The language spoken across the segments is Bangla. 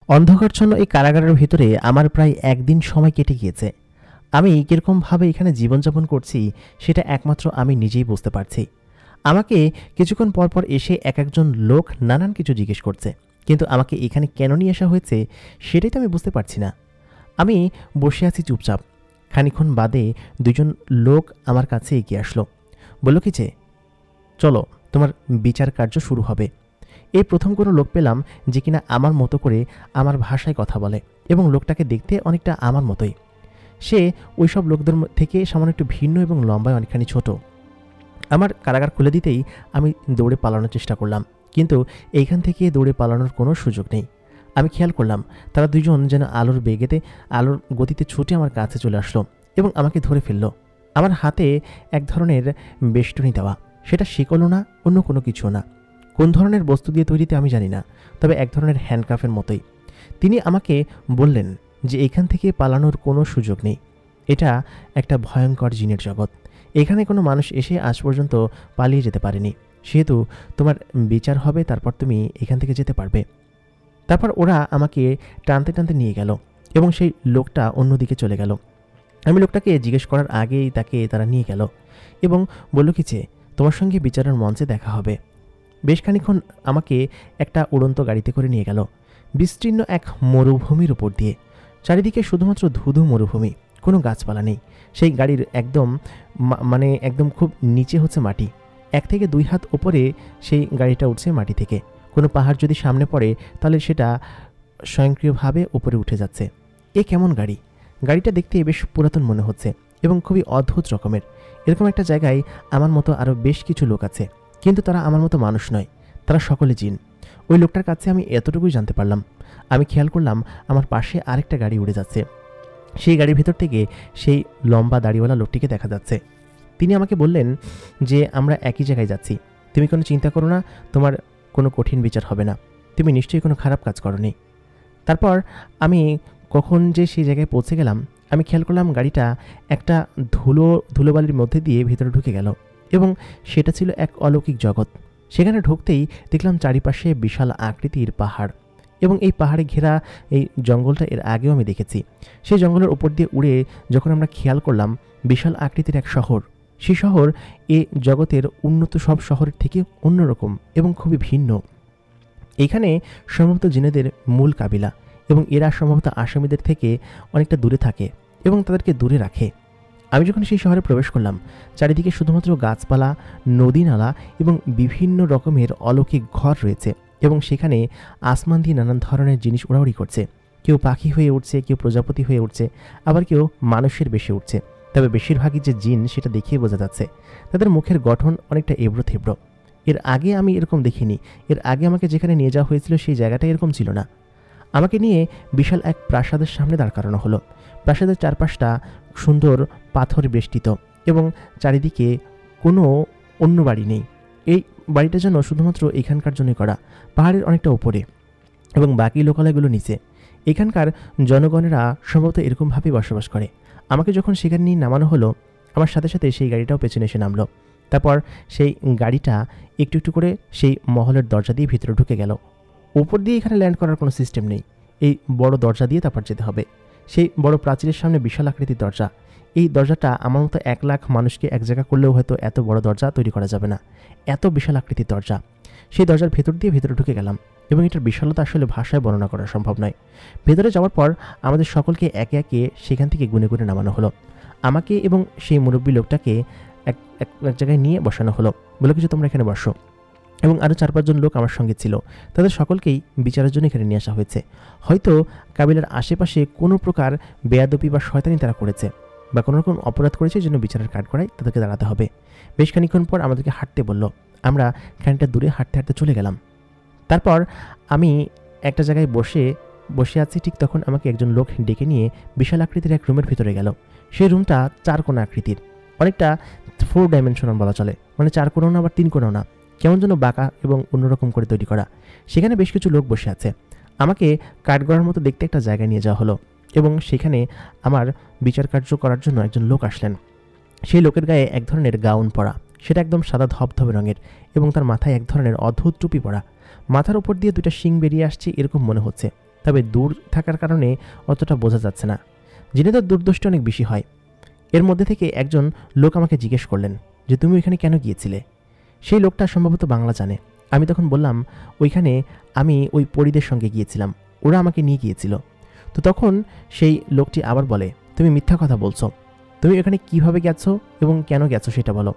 অন্ধকারচ্ছন্ন এই কারাগারের ভিতরে আমার প্রায় একদিন সময় কেটে গিয়েছে। আমি কিরকমভাবে এখানে জীবনযাপন করছি সেটা একমাত্র আমি নিজেই বুঝতে পারছি। আমাকে কিছুক্ষণ পর পর এসে এক একজন লোক নানান কিছু জিজ্ঞেস করছে, কিন্তু আমাকে এখানে কেন নিয়ে আসা হয়েছে সেটাই তো আমি বুঝতে পারছি না। আমি বসে আছি চুপচাপ। খানিকক্ষণ বাদে দুজন লোক আমার কাছে এগিয়ে আসলো। বলল কি যে, চলো, তোমার বিচার কার্য শুরু হবে। এই প্রথম কোনো লোক পেলাম যে কিনা আমার মতো করে আমার ভাষায় কথা বলে, এবং লোকটাকে দেখতে অনেকটা আমার মতোই। সে ওইসব লোকদের থেকে সামান্য একটু ভিন্ন এবং লম্বায় অনেকখানি ছোট। আমার কারাগার খুলে দিতেই আমি দৌড়ে পালানোর চেষ্টা করলাম, কিন্তু এইখান থেকে দৌড়ে পালানোর কোনো সুযোগ নেই। আমি খেয়াল করলাম তারা দুজন যেন আলোর গতিতে ছুটে আমার কাছে চলে আসলো এবং আমাকে ধরে ফেললো। আমার হাতে এক ধরনের বেষ্টনী দেওয়া, সেটা শিকলও না, অন্য কোনো কিছুও না। কোন ধরনের বস্তু দিয়ে তৈরিতে আমি জানি না, তবে এক ধরনের হ্যান্ডকাফের মতোই। তিনি আমাকে বললেন যে এখান থেকে পালানোর কোনো সুযোগ নেই। এটা একটা ভয়ঙ্কর জিনের জগৎ। এখানে কোনো মানুষ এসে আজ পর্যন্ত পালিয়ে যেতে পারেনি, সেহেতু তোমার বিচার হবে, তারপর তুমি এখান থেকে যেতে পারবে। তারপর ওরা আমাকে টানতে টানতে নিয়ে গেল এবং সেই লোকটা অন্যদিকে চলে গেল। আমি লোকটাকে জিজ্ঞেস করার আগেই তারা নিয়ে গেল এবং বলল কি যে, তোমার সঙ্গে বিচারের মঞ্চে দেখা হবে। বেশ খানিকক্ষণ আমাকে একটা উড়ন্ত গাড়িতে করে নিয়ে গেল বিস্তীর্ণ এক মরুভূমির উপর দিয়ে। চারিদিকে শুধুমাত্র ধুধু মরুভূমি, কোনো গাছপালা নেই। সেই গাড়ির একদম খুব নিচে হচ্ছে মাটি। 1 থেকে 2 হাত ওপরে সেই গাড়িটা উঠছে মাটি থেকে। কোনো পাহাড় যদি সামনে পড়ে তাহলে সেটা স্বয়ংক্রিয়ভাবে উপরে উঠে যাচ্ছে। এ কেমন গাড়ি! গাড়িটা দেখতে বেশ পুরাতন মনে হচ্ছে এবং খুবই অদ্ভুত রকমের। এরকম একটা জায়গায় আমার মতো আরও বেশ কিছু লোক আছে, কিন্তু তারা আমার মতো মানুষ নয়, তারা সকলে জিন। ওই লোকটার কাছে আমি এতটুকুই জানতে পারলাম। আমি খেয়াল করলাম আমার পাশে আরেকটা গাড়ি উড়ে যাচ্ছে। সেই গাড়ির ভেতর থেকে সেই লম্বা দাড়িওয়ালা লোকটিকে দেখা যাচ্ছে। তিনি আমাকে বললেন যে, আমরা একই জায়গায় যাচ্ছি, তুমি কোনো চিন্তা করো না, তোমার কোনো কঠিন বিচার হবে না, তুমি নিশ্চয়ই কোনো খারাপ কাজ করোনি। তারপর আমি কখন যে সেই জায়গায় পৌঁছে গেলাম, আমি খেয়াল করলাম গাড়িটা একটা ধুলোবালির মধ্যে দিয়ে ভিতরে ঢুকে গেল এবং সেটা ছিল এক অলৌকিক জগৎ। সেখানে ঢুকতেই দেখলাম চারিপাশে বিশাল আকৃতির পাহাড় এবং এই পাহাড়ে ঘেরা এই জঙ্গলটা এর আগেও আমি দেখেছি। সেই জঙ্গলের উপর দিয়ে উড়ে যখন আমরা খেয়াল করলাম বিশাল আকৃতির এক শহর, সেই শহর এ জগতের উন্নত সব শহরের থেকে অন্যরকম এবং খুবই ভিন্ন। এখানে সম্ভবত জিনেদের মূল কাবিলা এবং এরা সম্ভবত আসামিদের থেকে অনেকটা দূরে থাকে এবং তাদেরকে দূরে রাখে। আমি যখন সেই শহরে প্রবেশ করলাম, চারিদিকে শুধুমাত্র গাছপালা, নদী নালা এবং বিভিন্ন রকমের অলৌকিক ঘর রয়েছে এবং সেখানে আসমান দিয়ে নানান ধরনের জিনিস উড়াউড়ি করছে। কেউ পাখি হয়ে উঠছে, কেউ প্রজাপতি হয়ে উঠছে, আবার কেউ মানুষের বেশে উঠছে। তবে বেশিরভাগই যে জিন সেটা দেখিয়ে বোঝা যাচ্ছে। তাদের মুখের গঠন অনেকটা এবড়ো থেবড়ো। এর আগে আমি এরকম দেখিনি। এর আগে আমাকে যেখানে নিয়ে যাওয়া হয়েছিল সেই জায়গাটা এরকম ছিল না। আমাকে নিয়ে বিশাল এক প্রাসাদের সামনে দাঁড় করানো হলো। প্রাসাদের চারপাশটা সুন্দর পাথর বেষ্টিত এবং চারিদিকে কোনো অন্য বাড়ি নেই। এই বাড়িটা যেন শুধুমাত্র এখানকার জন্যই করা, পাহাড়ের অনেকটা উপরে এবং বাকি লোকালয়গুলো নিচে। এখানকার জনগণেরা সম্ভবত এরকমভাবেই বসবাস করে। আমাকে যখন সেখানে নিয়ে নামানো হলো, আমার সাথে সাথে সেই গাড়িটাও পেছনে এসে নামলো। তারপর সেই গাড়িটা একটু একটু করে সেই মহলের দরজা দিয়ে ভিতরে ঢুকে গেল। উপর দিয়ে এখানে ল্যান্ড করার কোনো সিস্টেম নেই, এই বড় দরজা দিয়ে তারপর যেতে হবে। সেই বড় প্রাচীরের সামনে বিশাল আকৃতির দরজা। এই দরজাটা আমার মতো 1 লাখ মানুষকে এক জায়গা করলেও হয়তো এত বড় দরজা তৈরি করা যাবে না, এত বিশাল আকৃতির দরজা। সেই দরজার ভেতর দিয়ে ভিতরে ঢুকে গেলাম এবং এটার বিশালতা আসলে ভাষায় বর্ণনা করা সম্ভব নয়। ভেতরে যাওয়ার পর আমাদের সকলকে একে একে সেখান থেকে গুনে গুনে নামানো হলো। আমাকে এবং সেই মুরব্বী লোকটাকে এক জায়গায় নিয়ে বসানো হলো। বলে কিছু, তোমরা এখানে বসো। এবং আরও 4-5 জন লোক আমার সঙ্গে ছিল। তাদের সকলকেই বিচারের জন্য এখানে নিয়ে আসা হয়েছে। হয়তো কাবিলার আশেপাশে কোনো প্রকার বেয়াদবি বা শয়তানি তারা করেছে বা কোনো রকম অপরাধ করেছে, জন্য বিচারের কাঠগড়ায় তাদেরকে দাঁড়াতে হবে। বেশ খানিকক্ষণ পর আমাদেরকে হাঁটতে বলল। আমরা খানিকটা দূরে হাঁটতে হাঁটতে চলে গেলাম। তারপর আমি একটা জায়গায় বসে আছি, ঠিক তখন আমাকে একজন লোক ডেকে নিয়ে বিশাল আকৃতির এক রুমের ভিতরে গেল। সেই রুমটা 4 কোণা আকৃতির, অনেকটা 4 ডাইমেনশনাল বলা চলে, মানে 4 কোণাও না আবার 3 কোণাও না, কেমন যেন বাঁকা এবং অন্যরকম করে তৈরি করা। সেখানে বেশ কিছু লোক বসে আছে। আমাকে কাঠগড়ার মতো দেখতে একটা জায়গায় নিয়ে যাওয়া হলো এবং সেখানে আমার বিচার কার্য করার জন্য একজন লোক আসলেন। সেই লোকের গায়ে এক ধরনের গাউন পরা, সেটা একদম সাদা ধবধবে রঙের এবং তার মাথায় এক ধরনের অদ্ভুত টুপি পরা। মাথার উপর দিয়ে 2টা শিং বেরিয়ে আসছে এরকম মনে হচ্ছে। তবে দূর থাকার কারণে অতটা বোঝা যাচ্ছে না। জিনেদের দূরদৃষ্টি অনেক বেশি হয়। এর মধ্যে থেকে একজন লোক আমাকে জিজ্ঞেস করলেন যে তুমি ওইখানে কেন গিয়েছিলে। সেই লোকটা সম্ভবত বাংলা জানে। আমি তখন বললাম ওইখানে আমি ওই পরীদের সঙ্গে গিয়েছিলাম, ওরা আমাকে নিয়ে গিয়েছিল। তো তখন সেই লোকটি আবার বলে তুমি মিথ্যা কথা বলছো, তুমি এখানে কিভাবে গেছো এবং কেন গেছো সেটা বলো।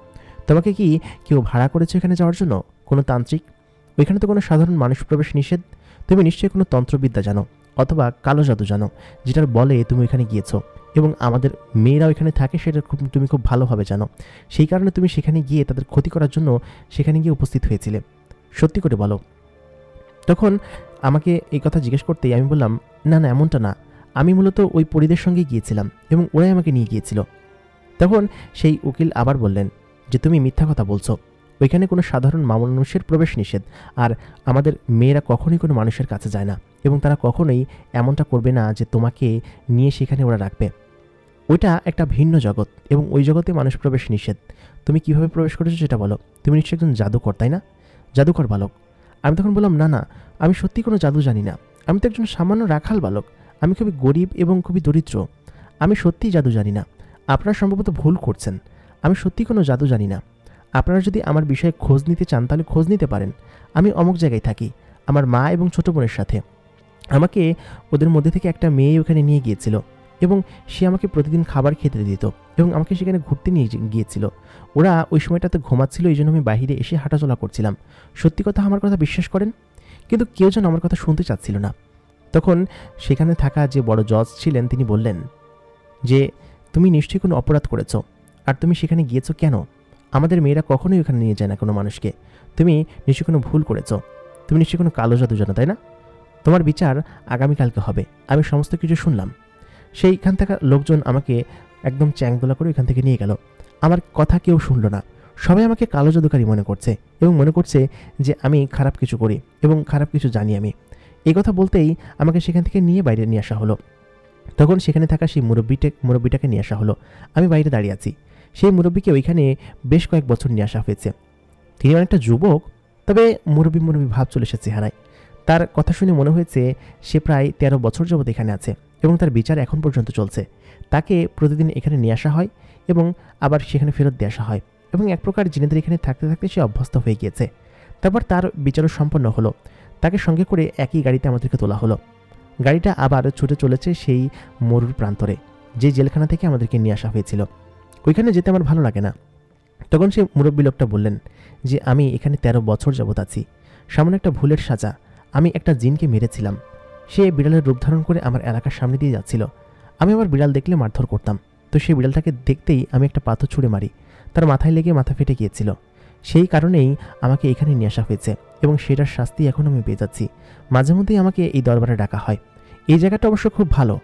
তোমাকে কি কেউ ভাড়া করেছে এখানে যাওয়ার জন্য, কোনো তান্ত্রিক? ওইখানে তো কোনো সাধারণ মানুষ প্রবেশ নিষেধ। তুমি নিশ্চয়ই কোনো তন্ত্রবিদ্যা জানো অথবা কালো জাদু জানো, যেটার বলে তুমি ওইখানে গিয়েছো এবং আমাদের মেয়েরা ওইখানে থাকে সেটা তুমি খুব ভালোভাবে জানো। সেই কারণে তুমি সেখানে গিয়ে তাদের ক্ষতি করার জন্য সেখানে গিয়ে উপস্থিত হয়েছিলে। সত্যি করে বলো। তখন আমাকে এই কথা জিজ্ঞেস করতেই আমি বললাম না না, এমনটা না, আমি মূলত ওই পরীদের সঙ্গে গিয়েছিলাম এবং ওরাই আমাকে নিয়ে গিয়েছিল। তখন সেই উকিল আবার বললেন যে তুমি মিথ্যা কথা বলছো, ওইখানে কোনো সাধারণ মানুষের প্রবেশ নিষেধ, আর আমাদের মেয়েরা কখনোই কোনো মানুষের কাছে যায় না এবং তারা কখনোই এমনটা করবে না যে তোমাকে নিয়ে সেখানে ওরা রাখবে। ওইটা একটা ভিন্ন জগৎ এবং ওই জগতে মানুষ প্রবেশ নিষেধ। তুমি কিভাবে প্রবেশ করেছো সেটা বলো। তুমি নিশ্চয়ই একজন জাদুকর, তাই না? জাদুকর বালক। আমি তখন বললাম না না, আমি সত্যি কোনো জাদু জানি না, আমি তো একজন সামান্য রাখাল বালক, আমি খুবই গরিব এবং খুবই দরিদ্র, আমি সত্যিই জাদু জানি না। আপনারা সম্ভবত ভুল করছেন, আমি সত্যি কোনো জাদু জানি না। আপনারা যদি আমার বিষয়ে খোঁজ নিতে চান তাহলে খোঁজ নিতে পারেন। আমি অমুক জায়গায় থাকি আমার মা এবং ছোটো বোনের সাথে। আমাকে ওদের মধ্যে থেকে একটা মেয়ে ওখানে নিয়ে গিয়েছিল এবং সে আমাকে প্রতিদিন খাবার খেতে দিত এবং আমাকে সেখানে ঘুরতে নিয়ে গিয়েছিল। ওরা ওই সময়টাতে ঘুমাচ্ছিল, এই জন্য আমি বাইরে এসে হাঁটাচলা করছিলাম। সত্যি কথা আমার কথা বিশ্বাস করেন, কিন্তু কেউ যেন আমার কথা শুনতে চাচ্ছিল না। তখন সেখানে থাকা যে বড় জজ ছিলেন তিনি বললেন যে তুমি নিশ্চয়ই কোনো অপরাধ করেছো, আর তুমি সেখানে গিয়েছো কেন? আমাদের মেয়েরা কখনোই ওখানে নিয়ে যায় না কোনো মানুষকে। তুমি নিশ্চয়ই কোনো ভুল করেছো, তুমি নিশ্চয়ই কোনো কালো জাদু জানো, তাই না? তোমার বিচার আগামীকালকে হবে। আমি সমস্ত কিছু শুনলাম। সেইখান থাকা লোকজন আমাকে একদম চ্যাংদোলা করে ওইখান থেকে নিয়ে গেল। আমার কথা কেউ শুনল না। সবাই আমাকে কালো জাদুকারী মনে করছে এবং মনে করছে যে আমি খারাপ কিছু করি এবং খারাপ কিছু জানি আমি। এই কথা বলতেই আমাকে সেখান থেকে নিয়ে বাইরে নিয়ে আসা হলো। তখন সেখানে থাকা সেই মুরব্বিটাকে নিয়ে আসা হলো। আমি বাইরে দাঁড়িয়ে আছি। সেই মুরব্বিকে ওইখানে বেশ কয়েক বছর নিয়ে আসা হয়েছে। তিনি অনেকটা যুবক, তবে মুরব্বি ভাব চলে এসেছে চেহারায়। তার কথা শুনে মনে হয়েছে সে প্রায় 13 বছর যাবৎ এখানে আছে এবং তার বিচার এখন পর্যন্ত চলছে। তাকে প্রতিদিন এখানে নিয়ে আসা হয় এবং আবার সেখানে ফেরত দিয়ে আসা হয় এবং এক প্রকার জিনেদের এখানে থাকতে থাকতে সে অভ্যস্ত হয়ে গিয়েছে। তারপর তার বিচারও সম্পন্ন হলো। তাকে সঙ্গে করে একই গাড়িতে আমাদেরকে তোলা হলো। গাড়িটা আবার ছুটে চলেছে সেই মরুর প্রান্তরে, যে জেলখানা থেকে আমাদেরকে নিয়ে আসা হয়েছিল। ওইখানে যেতে আমার ভালো লাগে না। তখন সেই মুরব্বী লোকটা বললেন যে আমি এখানে 13 বছর যাবৎ আছি। সামান্য একটা ভুলের সাজা, আমি একটা জিনকে মেরেছিলাম। সে বিড়ালের রূপ ধারণ করে আমার এলাকার সামনে দিয়ে যাচ্ছিল। আমি আবার বিড়াল দেখলে মারধর করতাম। তো সেই বিড়ালটাকে দেখতেই আমি একটা পাথর ছুঁড়ে মারি, তার মাথায় লেগে মাথা ফেটে গিয়েছিল। সেই কারণেই আমাকে এখানে নিয়ে আসা হয়েছে এবং সেটার শাস্তি এখন আমি পেয়ে যাচ্ছি। মাঝে মধ্যেই আমাকে এই দরবারে ডাকা হয়। এই জায়গাটা অবশ্য খুব ভালো।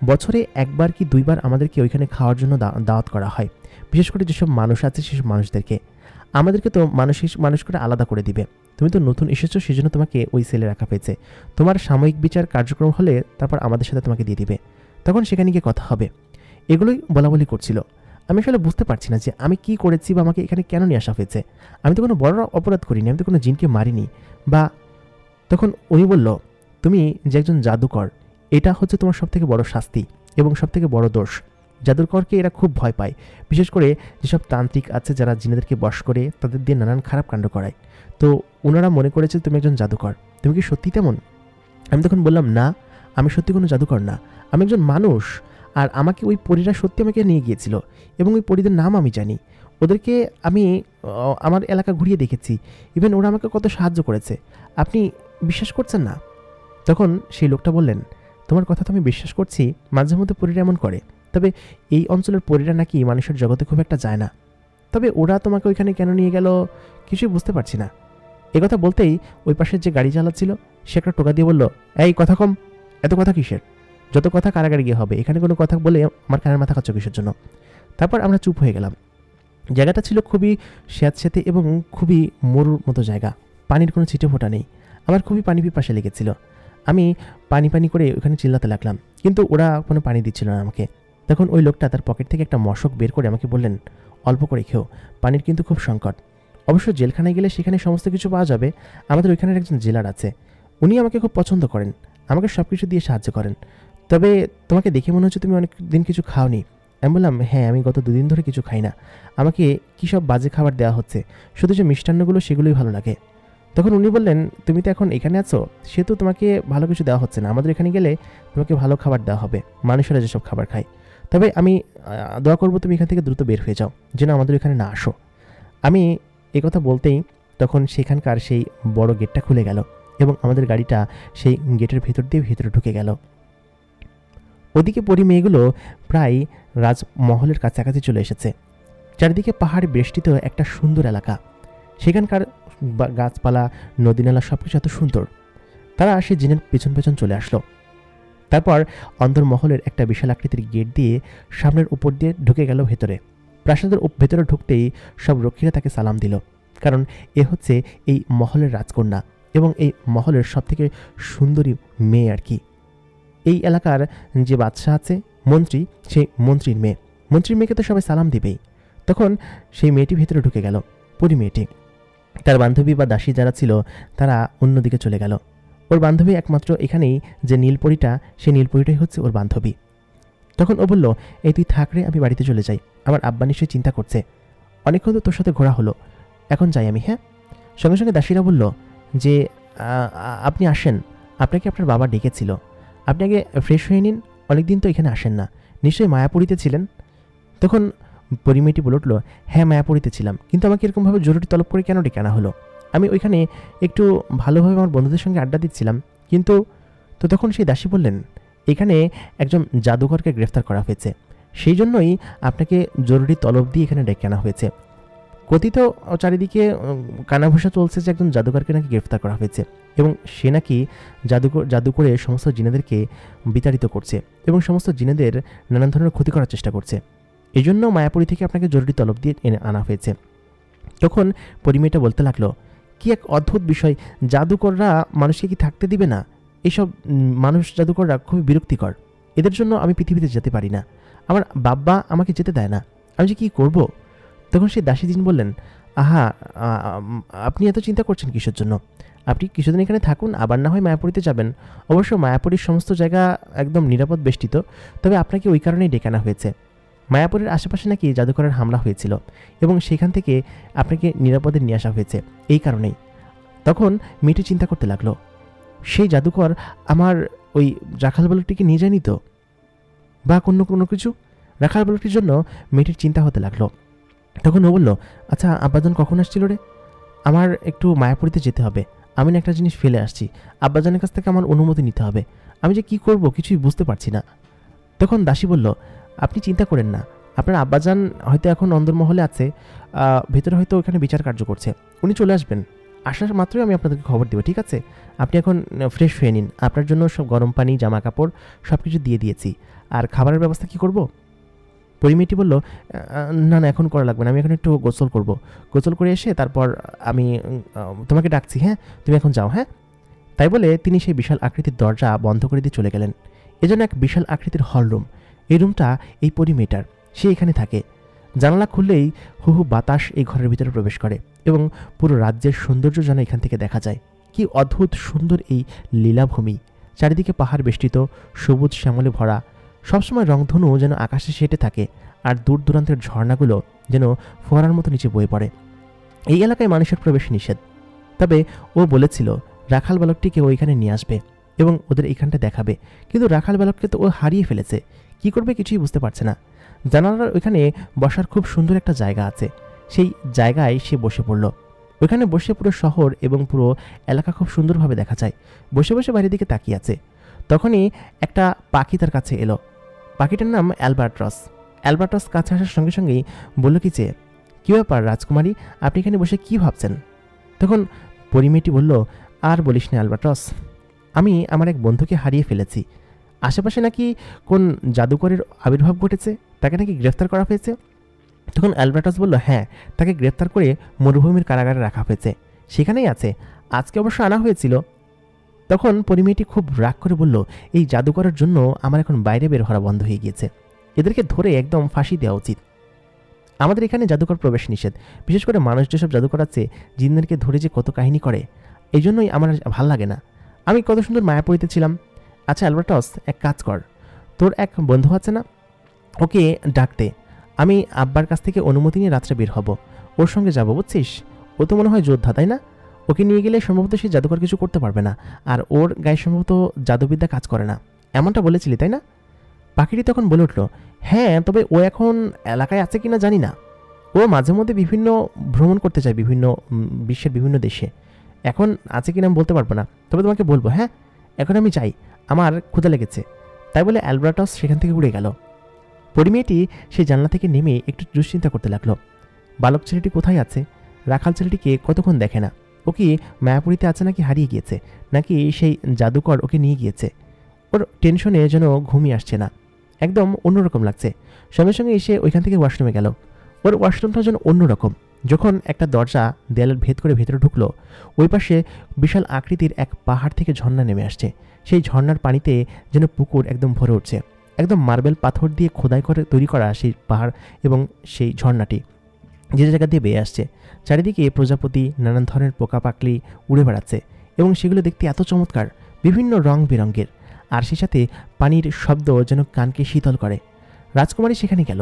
বছরে একবার কি দুইবার আমাদেরকে ওইখানে খাওয়ার জন্য দাওয়াত করা হয়, বিশেষ করে যেসব মানুষ আছে সেসব মানুষদেরকে। আমাদেরকে তো মানুষ করে আলাদা করে দিবে। তুমি তো নতুন এসেছো, সেজন্য তোমাকে ওই সেলে রাখা হয়েছে। তোমার সাময়িক বিচার কার্যক্রম হলে তারপর আমাদের সাথে তোমাকে দিয়ে দিবে, তখন সেখানে গিয়ে কথা হবে। এগুলোই বলাবলি করছিল। আমি আসলে বুঝতে পারছি না যে আমি কি করেছি বা আমাকে এখানে কেন নিয়ে আসা হয়েছে। আমি তো কোনো বড় অপরাধ করিনি, আমি তো কোনো জিনকে মারিনি। বা তখন উনি বলল তুমি যে একজন জাদুকর, এটা হচ্ছে তোমার সবথেকে বড় শাস্তি এবং সবথেকে বড় দোষ। জাদুকরকে এরা খুব ভয় পায়, বিশেষ করে যেসব তান্ত্রিক আছে যারা জিনেদেরকে বশ করে তাদের দিয়ে নানান খারাপ কাণ্ড করায়। তো ওনারা মনে করেছে তুমি একজন জাদুকর। তুমি কি সত্যি তেমন? আমি তখন বললাম না, আমি সত্যি কোনো জাদুকর না, আমি একজন মানুষ। আর আমাকে ওই পরীরা সত্যি আমাকে নিয়ে গিয়েছিল এবং ওই পরীদের নাম আমি জানি। ওদেরকে আমি আমার এলাকা ঘুরিয়ে দেখেছি। ইভেন ওরা আমাকে কত সাহায্য করেছে। আপনি বিশ্বাস করছেন না? তখন সেই লোকটা বললেন তোমার কথা তো আমি বিশ্বাস করছি, মাঝে মধ্যে পরীরা এমন করে, তবে এই অঞ্চলের পরীরা নাকি মানুষের জগতে খুব একটা যায় না। তবে ওরা তোমাকে ওইখানে কেন নিয়ে গেল কিছুই বুঝতে পারছি না। একথা বলতেই ওই পাশের যে গাড়ি চালাচ্ছিল সে একটা টোকা দিয়ে বলল, এই কথা কম, এত কথা কিসের? যত কথা কারাগারে গিয়ে হবে, এখানে কোনো কথা বলে আমার কানের মাথা খাচ্ছ কিসের জন্য? তারপর আমরা চুপ হয়ে গেলাম। জায়গাটা ছিল খুবই স্যাঁতস্যাঁতে এবং খুবই মরুর মতো জায়গা। পানির কোনো ছিটে ফোঁটা নেই। আমার খুবই পানি পিপাসা লেগেছিল। আমি পানি করে ওখানে চিল্লাতে লাগলাম, কিন্তু ওরা কোনো পানি দিচ্ছিল না আমাকে। তখন ওই লোকটা তার পকেট থেকে একটা মশক বের করে আমাকে বললেন, অল্প করে খেও, পানির কিন্তু খুব সংকট। অবশ্য জেলখানায় গেলে সেখানে সমস্ত কিছু পাওয়া যাবে। আমাদের ওইখানের একজন জেলার আছে, উনি আমাকে খুব পছন্দ করেন। আমাকে সব কিছু দিয়ে সাহায্য করেন। তবে তোমাকে দেখে মনে হচ্ছে তুমি অনেক দিন কিছু খাওনি। আমি বললাম, হ্যাঁ, আমি গত 2 দিন ধরে কিছু খাই না। আমাকে কী সব বাজে খাবার দেওয়া হচ্ছে, শুধু যে মিষ্টান্নগুলো সেগুলোই ভালো লাগে। তখন উনি বললেন, তুমি তো এখন এখানে আছো, সেহেতু তোমাকে ভালো কিছু দেওয়া হচ্ছে না। আমাদের এখানে গেলে তোমাকে ভালো খাবার দেওয়া হবে, মানুষেরা যেসব খাবার খায়। তবে আমি দোয়া করবো তুমি এখান থেকে দ্রুত বের হয়ে যাও, যেন আমাদের এখানে না আসো। আমি এই কথা বলতেই তখন সেখানকার সেই বড় গেটটা খুলে গেল এবং আমাদের গাড়িটা সেই গেটের ভেতর দিয়ে ভেতরে ঢুকে গেল। ওদিকে পরি মেয়েগুলো প্রায় রাজমহলের কাছাকাছি চলে এসেছে। চারিদিকে পাহাড় বেষ্টিত একটা সুন্দর এলাকা। সেখানকার গাছপালা, নদীনালা সবকিছু এত সুন্দর। তারা সে জিনের পেছন পেছন চলে আসলো। তারপর অন্দরমহলের একটা বিশাল আকৃতির গেট দিয়ে সামনের উপর দিয়ে ঢুকে গেল ভেতরে। প্রাসাদের ভেতরে ঢুকতেই সব রক্ষীরা তাকে সালাম দিল, কারণ এ হচ্ছে এই মহলের রাজকন্যা এবং এই মহলের সবথেকে সুন্দরী মেয়ে আর কি। এই এলাকার যে বাদশাহ আছে, মন্ত্রী, সেই মন্ত্রীর মেয়ে। মন্ত্রীর মেয়েকে তো সবাই সালাম দিবেই। তখন সেই মেয়েটি ভেতরে ঢুকে গেল, পরি মেয়েটি। তার বান্ধবী বা দাসী যারা ছিল তারা অন্যদিকে চলে গেল। ওর বান্ধবী একমাত্র এখানেই যে নীলপরিটা, সেই নীলপরিটাই হচ্ছে ওর বান্ধবী। তখন ও বলল, এই তুই থাক রে, আমি বাড়িতে চলে যাই। আমার আব্বা নিশ্চয়ই চিন্তা করছে, অনেকক্ষণ তো তোর সাথে ঘোরা হলো, এখন যাই আমি। হ্যাঁ। সঙ্গে সঙ্গে দাসীরা বলল যে আপনি আসেন, আপনাকে আপনার বাবা ডেকেছিল, আপনি আগে ফ্রেশ হয়ে নিন, অনেকদিন তো এখানে আসেন না, নিশ্চয়ই মায়াপুরীতে ছিলেন। তখন পরিমেয়েটি বলে উঠল, হ্যাঁ, মায়াপুরীতে ছিলাম, কিন্তু আমাকে এরকমভাবে জরুরি তলব করে কেন ডেকে আনা হলো? আমি ওইখানে একটু ভালোভাবে আমার বন্ধুদের সঙ্গে আড্ডা দিচ্ছিলাম, কিন্তু তো তখন সেই দাসী বললেন, এখানে একজন জাদুকরকে গ্রেফতার করা হয়েছে, সেই জন্যই আপনাকে জরুরি তলব দিয়ে এখানে ডেকে আনা হয়েছে। কথিত চারিদিকে কানাঘোষা চলছে যে একজন জাদুকরকে নাকি গ্রেফতার করা হয়েছে এবং সে নাকি জাদু করে সমস্ত জিনেদেরকে বিতাড়িত করছে এবং সমস্ত জিনেদের নানান ধরনের ক্ষতি করার চেষ্টা করছে। এই জন্য মায়াপুরী থেকে আপনাকে জরুরি তলব দিয়ে এনে আনা হয়েছে। তখন পরিমেয়টা বলতে লাগলো, কি এক অদ্ভুত বিষয়, জাদুকররা মানুষকে কি থাকতে দিবে না? এইসব মানুষ জাদুকররা খুবই বিরক্তিকর, এদের জন্য আমি পৃথিবীতে যেতে পারি না, আমার বাবা আমাকে যেতে দেয় না, আমি যে কী করব? তখন সেই দাসী জিন বললেন, আহা, আপনি এত চিন্তা করছেন কিসের জন্য? আপনি কিছুদিন এখানে থাকুন, আবার না হয় মায়াপুরীতে যাবেন। অবশ্য মায়াপুরীর সমস্ত জায়গা একদম নিরাপদ বেষ্টিত, তবে আপনাকে ওই কারণেই ডেকে আনা হয়েছে। মায়াপুরের আশেপাশে নাকি জাদুকরের হামলা হয়েছিল এবং সেখান থেকে আপনাকে নিরাপদে নিয়ে আসা হয়েছে, এই কারণেই। তখন মেয়েটি চিন্তা করতে লাগলো, সেই জাদুকর আমার ওই রাখাল বালকটিকে নিয়ে যায়নি তো, বা কোনো কিছু? রাখাল বালকটির জন্য মেয়েটির চিন্তা হতে লাগলো। তখন ও বলল, আচ্ছা, আব্বাজান কখন আসছিল রে? আমার একটু মায়াপুরীতে যেতে হবে, আমি না একটা জিনিস ফেলে আসছি, আব্বাজানের কাছ থেকে আমার অনুমতি নিতে হবে, আমি যে কী করব কিছুই বুঝতে পারছি না। তখন দাসী বলল, আপনি চিন্তা করেন না, আপনার আব্বাজান হয়তো এখন অন্দরমহলে আছে, ভেতরে হয়তো ওখানে বিচার কার্য করছে, উনি চলে আসবেন, আসার মাত্রই আমি আপনাদেরকে খবর দেবো, ঠিক আছে? আপনি এখন ফ্রেশ হয়ে নিন, আপনার জন্য সব গরম পানি, জামা কাপড় সব কিছু দিয়ে দিয়েছি, আর খাবারের ব্যবস্থা কী করব? পরিমেয়টি বলল, না না, এখন করা লাগবে না, আমি এখন একটু গোসল করব, গোসল করে এসে তারপর আমি তোমাকে ডাকছি, হ্যাঁ, তুমি এখন যাও। হ্যাঁ। তাই বলে তিনি সেই বিশাল আকৃতির দরজা বন্ধ করে দিয়ে চলে গেলেন। এজন্য এক বিশাল আকৃতির হল রুম, এই রুমটা এই পরিমেয়টার, সে এখানে থাকে। জানালা খুললেই হু হু বাতাস এই ঘরের ভিতরে প্রবেশ করে এবং পুরো রাজ্যের সৌন্দর্য যেন এখান থেকে দেখা যায়। কি অদ্ভুত সুন্দর এই লীলাভূমি, চারিদিকে পাহাড় বেষ্টিত, সবুজ শ্যামলে ভরা, সবসময় রংধনু যেন আকাশে সেটে থাকে, আর দূর দূরান্তের ঝর্ণাগুলো যেন ফোয়ারার মতো নিচে বয়ে পড়ে। এই এলাকায় মানুষের প্রবেশ নিষেধ, তবে ও বলেছিল রাখাল বালকটিকে ওইখানে নিয়ে আসবে এবং ওদের এইখানটা দেখাবে, কিন্তু রাখাল বালককে তো ও হারিয়ে ফেলেছে, কি করবে কিছুই বুঝতে পারছে না। জানালার ওইখানে বসার খুব সুন্দর একটা জায়গা আছে, সেই জায়গায় সে বসে পড়ল। ওইখানে বসে পুরো শহর এবং পুরো এলাকা খুব সুন্দরভাবে দেখা যায়। বসে বসে বাইরের দিকে তাকিয়ে আছে। তখনই একটা পাখি তার কাছে এলো। পাখিটার নাম অ্যালবার্ট্রস। অ্যালবার্ট্রস কাছে আসার সঙ্গে সঙ্গেই বলল, কী ব্যাপার রাজকুমারী, আপনি এখানে বসে কি ভাবছেন? তখন পরিমেয়টি বলল, আর বলিস না অ্যালবার্ট্রস, আমি আমার এক বন্ধুকে হারিয়ে ফেলেছি। আশেপাশে নাকি কোন জাদুকরের আবির্ভাব ঘটেছে, তাকে নাকি গ্রেফতার করা হয়েছে। তখন অ্যালবার্ট্রস বলল, হ্যাঁ, তাকে গ্রেফতার করে মরুভূমির কারাগারে রাখা হয়েছে, সেখানেই আছে, আজকে অবশ্য আনা হয়েছিল। তখন পরিমেয়টি খুব রাগ করে বলল, এই জাদুকরের জন্য আমার এখন বাইরে বের হওয়া বন্ধ হয়ে গিয়েছে, এদেরকে ধরে একদম ফাঁসি দেওয়া উচিত। আমাদের এখানে জাদুকর প্রবেশ নিষেধ, বিশেষ করে মানুষ যেসব জাদুকর আছে জিনদেরকে ধরে যে কত কাহিনী করে, এই জন্যই আমার ভাল লাগে না। আমি কত সুন্দর মায়াপুরীতে ছিলাম, আচ্ছা অ্যালবার্টাস, এক কাজ কর, তোর এক বন্ধু আছে না, ওকে ডাক দে। আমি আব্বার কাছ থেকে অনুমতি নিয়ে রাত্রে বের হব, ওর সঙ্গে যাব, বুঝছিস? ও তো মনে হয় যোদ্ধা, তাই না? ওকে নিয়ে গেলে সম্ভবত সে জাদুকর কিছু করতে পারবে না, আর ওর গায়ে সম্ভবত জাদুবিদ্যা কাজ করে না, এমনটা বলেছিলি তাই না? পাখিটি তখন বলে উঠল, হ্যাঁ, তবে ও এখন এলাকায় আছে কিনা জানি না। ও মাঝে মধ্যে বিভিন্ন ভ্রমণ করতে চায় বিভিন্ন বিশ্বের বিভিন্ন দেশে। এখন আছে কিনা আমি বলতে পারবো না, তবে তোমাকে বলবো। হ্যাঁ, এখন আমি যাই, আমার ক্ষুধা লেগেছে। তাই বলে অ্যালবার্টাস সেখান থেকে উড়ে গেল। পরিমেয়েটি সেই জানলা থেকে নেমে একটু দুশ্চিন্তা করতে লাগলো। বালক ছেলেটি কোথায় আছে? রাখাল ছেলেটিকে কতক্ষণ দেখে না। ও কি মায়াপুরীতে আছে, নাকি হারিয়ে গিয়েছে, নাকি সেই জাদুকর ওকে নিয়ে গিয়েছে? ওর টেনশনে যেন ঘুমিয়ে আসছে না, একদম অন্যরকম লাগছে। সঙ্গে সঙ্গে এসে ওইখান থেকে ওয়াশরুমে গেল। ওর ওয়াশরুমটা যেন অন্যরকম। যখন একটা দরজা দেয়ালের ভেদ করে ভেতরে ঢুকলো, ওই পাশে বিশাল আকৃতির এক পাহাড় থেকে ঝর্ণা নেমে আসছে। সেই ঝর্ণার পানিতে যেন পুকুর একদম ভরে উঠছে। একদম মার্বেল পাথর দিয়ে খোদাই করে তৈরি করা সেই পাহাড় এবং সেই ঝর্ণাটি যে জায়গা দিয়ে বেয়ে আসছে। চারিদিকে প্রজাপতি, নানান ধরনের পোকা পাকলি উড়ে বেড়াচ্ছে এবং সেগুলো দেখতে এত চমৎকার, বিভিন্ন রং বেরঙের। আর সেই সাথে পানির শব্দ যেন কানকে শীতল করে। রাজকুমারী সেখানে গেল।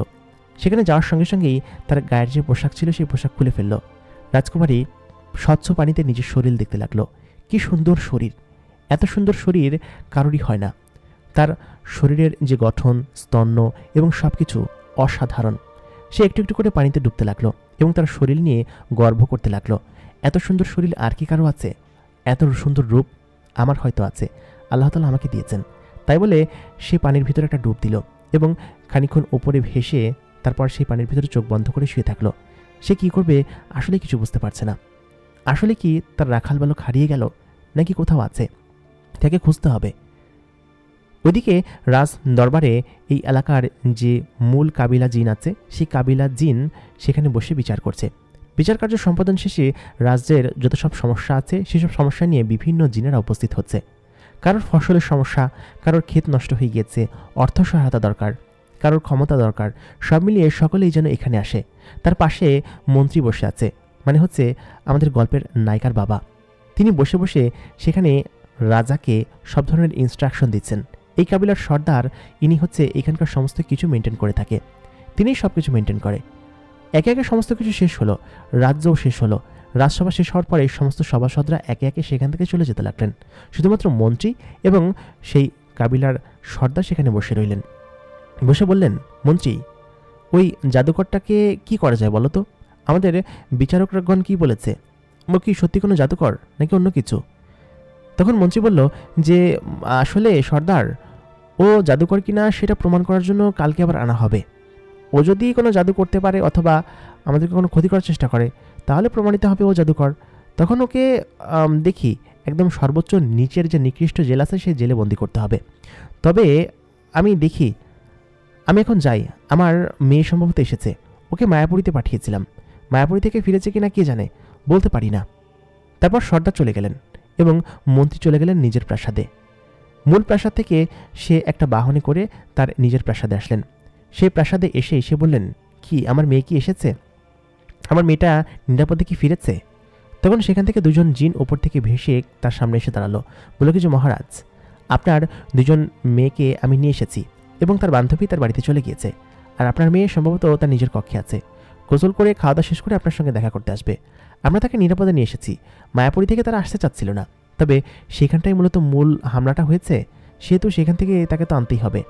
সেখানে যাওয়ার সঙ্গে সঙ্গেই তার গায়ের যে পোশাক ছিল সেই পোশাক খুলে ফেলল। রাজকুমারী স্বচ্ছ পানিতে নিজের শরীর দেখতে লাগলো। কি সুন্দর শরীর! এত সুন্দর শরীর কারোরই হয় না। তার শরীরের যে গঠন, স্তন্য এবং সব কিছু অসাধারণ। সে একটু একটু করে পানিতে ডুবতে লাগলো এবং তার শরীর নিয়ে গর্ব করতে লাগলো। এত সুন্দর শরীর আর কি কারো আছে? এত সুন্দর রূপ আমার হয়তো আছে, আল্লাহ তাআলা আমাকে দিয়েছেন। তাই বলে সে পানির ভিতরে একটা ডুব দিল এবং খানিকক্ষণ ওপরে ভেসে তারপর সেই পানির ভিতরে চোখ বন্ধ করে শুয়ে থাকলো। সে কি করবে আসলে কিছু বুঝতে পারছে না। আসলে কি তার রাখাল বালক হারিয়ে গেল, নাকি কোথাও আছে? তাকে খুঁজতে হবে। ওইদিকে রাজ দরবারে এই এলাকার যে মূল কাবিলা জিন আছে, সেই কাবিলা জিন সেখানে বসে বিচার করছে। বিচার কার্য সম্পাদন শেষে রাজ্যের যত সব সমস্যা আছে সেসব সমস্যা নিয়ে বিভিন্ন জিনেরা উপস্থিত হচ্ছে। কারোর ফসলের সমস্যা, কারোর ক্ষেত নষ্ট হয়ে গিয়েছে, অর্থ সহায়তা দরকার, কারোর ক্ষমতা দরকার, সব মিলিয়ে সকলেই যেন এখানে আসে। তার পাশে মন্ত্রী বসে আছে, মানে হচ্ছে আমাদের গল্পের নায়িকার বাবা। তিনি বসে বসে সেখানে রাজাকে সব ধরনের ইনস্ট্রাকশন দিচ্ছেন। এই কাবিলার সর্দার, ইনি হচ্ছে এখানকার সমস্ত কিছু মেনটেন করে থাকে, তিনিই সব কিছু মেনটেন করে। একে একে সমস্ত কিছু শেষ হলো, রাজ্যও শেষ হলো। রাজসভা শেষ হওয়ার পরে সমস্ত সভাসদরা একে একে সেখান থেকে চলে যেতে লাগলেন। শুধুমাত্র মন্ত্রী এবং সেই কাবিলার সর্দার সেখানে বসে রইলেন। বসে বললেন, মন্ত্রী, ওই জাদুকরটাকে কি করা যায় বলো তো? আমাদের বিচারকগণ কি বলেছে? ও কি সত্যি কোনো জাদুকর নাকি অন্য কিছু? তখন মন্ত্রী বলল যে, আসলে সর্দার, ও জাদুকর কিনা সেটা প্রমাণ করার জন্য কালকে আবার আনা হবে। ও যদি কোনো জাদু করতে পারে অথবা আমাদেরকে কোনো ক্ষতি করার চেষ্টা করে, তাহলে প্রমাণিত হবে ও জাদুকর। তখন ওকে দেখি একদম সর্বোচ্চ নিচের যে নিকৃষ্ট জেল আছে সেই জেলে বন্দি করতে হবে। তবে আমি দেখি, আমি এখন যাই, আমার মেয়ে সম্ভবত এসেছে, ওকে মায়াপুরীতে পাঠিয়েছিলাম, মায়াপুরী থেকে ফিরেছে কিনা কে জানে, বলতে পারি না। তারপর সর্দার চলে গেলেন এবং মন্ত্রী চলে গেলেন নিজের প্রাসাদে। মূল প্রাসাদ থেকে সে একটা বাহনে করে তার নিজের প্রাসাদে আসলেন। সেই প্রাসাদে এসে বললেন, কি আমার মেয়ে কি এসেছে? আমার মেয়েটা নিরাপদে কি ফিরেছে? তখন সেখান থেকে দুজন জিন ওপর থেকে ভেসে তার সামনে এসে দাঁড়ালো। বলল কি যে, মহারাজ, আপনার দুজন মেয়েকে আমি নিয়ে এসেছি এবং তার বান্ধবী তার বাড়িতে চলে গিয়েছে, আর আপনার মেয়ে সম্ভবত তার নিজের কক্ষে আছে। গোসল করে খাওয়া দাওয়া শেষ করে আপনার সঙ্গে দেখা করতে আসবে। আমরা তাকে নিরাপদে নিয়ে এসেছি। মায়াপুরী থেকে তারা আসতে চাচ্ছিল না, তবে সেখানটাই মূলত মূল হামলাটা হয়েছে, সেহেতু সেখান থেকে তাকে তো আনতেই হবে।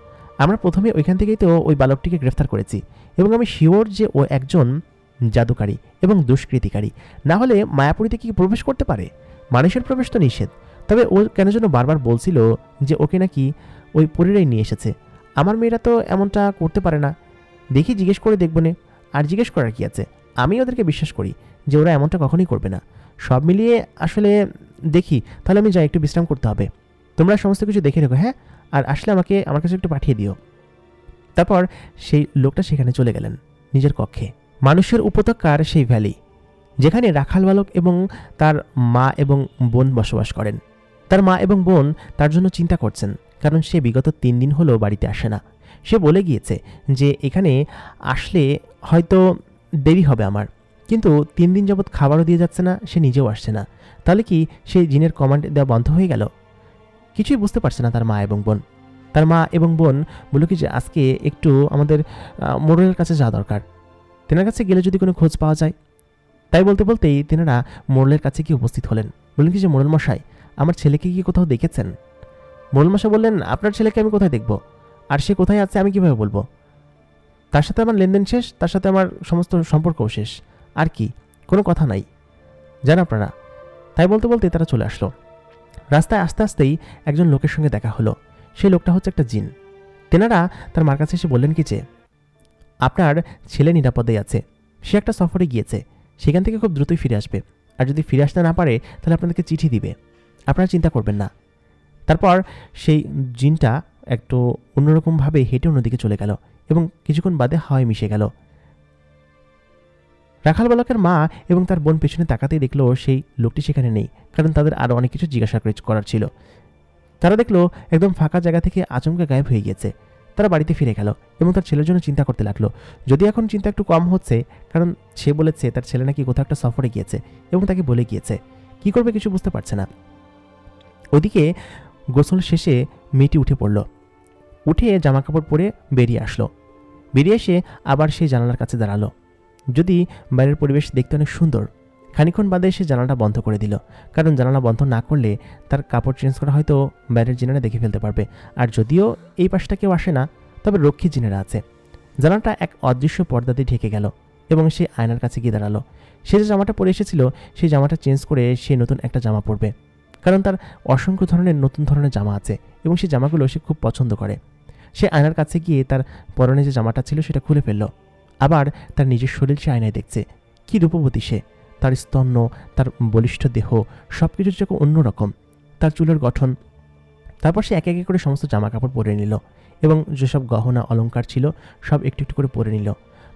আমরা প্রথমে ওইখান থেকেই তো ওই বালকটিকে গ্রেফতার করেছি এবং আমি শিওর যে ও একজন জাদুকারী এবং দুষ্কৃতিকারী, না হলে মায়াপুরীতে কি প্রবেশ করতে পারে? মানুষের প্রবেশ তো নিষেধ। তবে ও কেন যেন বারবার বলছিল যে ওকে নাকি ওই পরীরাই নিয়ে এসেছে। আমার মেয়েরা তো এমনটা করতে পারে না। দেখি, জিজ্ঞেস করে দেখব নে। আর জিজ্ঞেস করার কি আছে? আমি ওদেরকে বিশ্বাস করি যে ওরা এমনটা কখনোই করবে না। সব মিলিয়ে আসলে দেখি, তাহলে আমি যাই, একটু বিশ্রাম করতে হবে। তোমরা সমস্ত কিছু দেখে রেখো, হ্যাঁ? আর আসলে আমার কাছে একটু পাঠিয়ে দিও। তারপর সেই লোকটা সেখানে চলে গেলেন নিজের কক্ষে। মানুষের উপত্যকার সেই ভ্যালি, যেখানে রাখাল বালক এবং তার মা এবং বোন বসবাস করেন। তার মা এবং বোন তার জন্য চিন্তা করছেন, কারণ সে বিগত 3 দিন হলো বাড়িতে আসে না। সে বলে গিয়েছে যে এখানে আসলে হয়তো দেরি হবে আমার, কিন্তু 3 দিন যাবৎ খাবারও দিয়ে যাচ্ছে না, সে নিজেও আসছে না। তাহলে কি সেই জিনের কমান্ড দেওয়া বন্ধ হয়ে গেল? কিছুই বুঝতে পারছে না তার মা এবং বোন। তার মা এবং বোন বলল কি যে আজকে একটু আমাদের মোড়লের কাছে যাওয়া দরকার, তেনার কাছে গেলে যদি কোনো খোঁজ পাওয়া যায়। তাই বলতে বলতেই তেনারা মোড়লের কাছে গিয়ে উপস্থিত হলেন। বললেন কি যে মোড়ল মশাই, আমার ছেলেকে কি কোথাও দেখেছেন? মোড়ল মশাই বললেন, আপনার ছেলেকে আমি কোথায় দেখব, আর সে কোথায় আছে আমি কিভাবে বলবো? তার সাথে আমার লেনদেন শেষ, তার সাথে আমার সমস্ত সম্পর্কও শেষ, আর কি কোনো কথা নাই, জান আপনারা। তাই বলতে বলতে তারা চলে আসলো। রাস্তায় আস্তে আস্তেই একজন লোকের সঙ্গে দেখা হলো। সেই লোকটা হচ্ছে একটা জিন। তেনারা তার মার কাছে এসে বললেন কি যে আপনার ছেলে নিরাপদেই আছে, সে একটা সফরে গিয়েছে, সেখান থেকে খুব দ্রুতই ফিরে আসবে, আর যদি ফিরে আসতে না পারে তাহলে আপনাদেরকে চিঠি দিবে, আপনারা চিন্তা করবেন না। তারপর সেই জিনটা একটু অন্যরকমভাবে হেঁটে অন্যদিকে চলে গেল এবং কিছুক্ষণ বাদে হাওয়ায় মিশে গেল। রাখাল বালকের মা এবং তার বোন পেছনে তাকাতেই দেখলো সেই লোকটি সেখানে নেই, কারণ তাদের আরও অনেক কিছু জিজ্ঞাসা করার ছিল। তারা দেখলো একদম ফাঁকা জায়গা থেকে আচমকা গায়েব হয়ে গিয়েছে। তারা বাড়িতে ফিরে গেল এবং তার ছেলের জন্য চিন্তা করতে লাগলো। যদি এখন চিন্তা একটু কম হচ্ছে, কারণ সে বলেছে তার ছেলে নাকি কোথাও একটা সফরে গিয়েছে এবং তাকে বলে গিয়েছে। কি করবে কিছু বুঝতে পারছে না। ওদিকে গোসল শেষে মেয়েটি উঠে পড়ল, উঠে জামাকাপড় পরে বেরিয়ে আসলো। বেরিয়ে এসে আবার সেই জানালার কাছে দাঁড়ালো। যদি বাইরের পরিবেশ দেখতে অনেক সুন্দর, খানিক্ষণ বাদে সে জানালাটা বন্ধ করে দিল, কারণ জানালা বন্ধ না করলে তার কাপড় চেঞ্জ করা হয়তো বাইরের জিনেরা দেখে ফেলতে পারবে। আর যদিও এই পাশটা কেউ আসে না, তবে রক্ষী জিনেরা আছে। জানালাটা এক অদৃশ্য পর্দা দিয়ে ঢেকে গেল এবং সে আয়নার কাছে গিয়ে দাঁড়ালো। সে যে জামাটা পরে এসেছিল সেই জামাটা চেঞ্জ করে সে নতুন একটা জামা পরবে, কারণ তার অসংখ্য ধরনের নতুন ধরনের জামা আছে এবং সেই জামাগুলো সে খুব পছন্দ করে। সে আয়নার কাছে গিয়ে তার পরনে যে জামাটা ছিল সেটা খুলে ফেলল। আবার তার নিজের শরীর সে আয়নায় দেখছে। কি রূপবতী সে! তার স্তন্য, তার বলিষ্ঠ দেহ, সব কিছুর যখন অন্যরকম, তার চুলের গঠন। তারপর সে একে একে করে সমস্ত জামা কাপড় পরে নিল এবং যেসব গহনা অলংকার ছিল সব একটু একটু করে পরে নিল।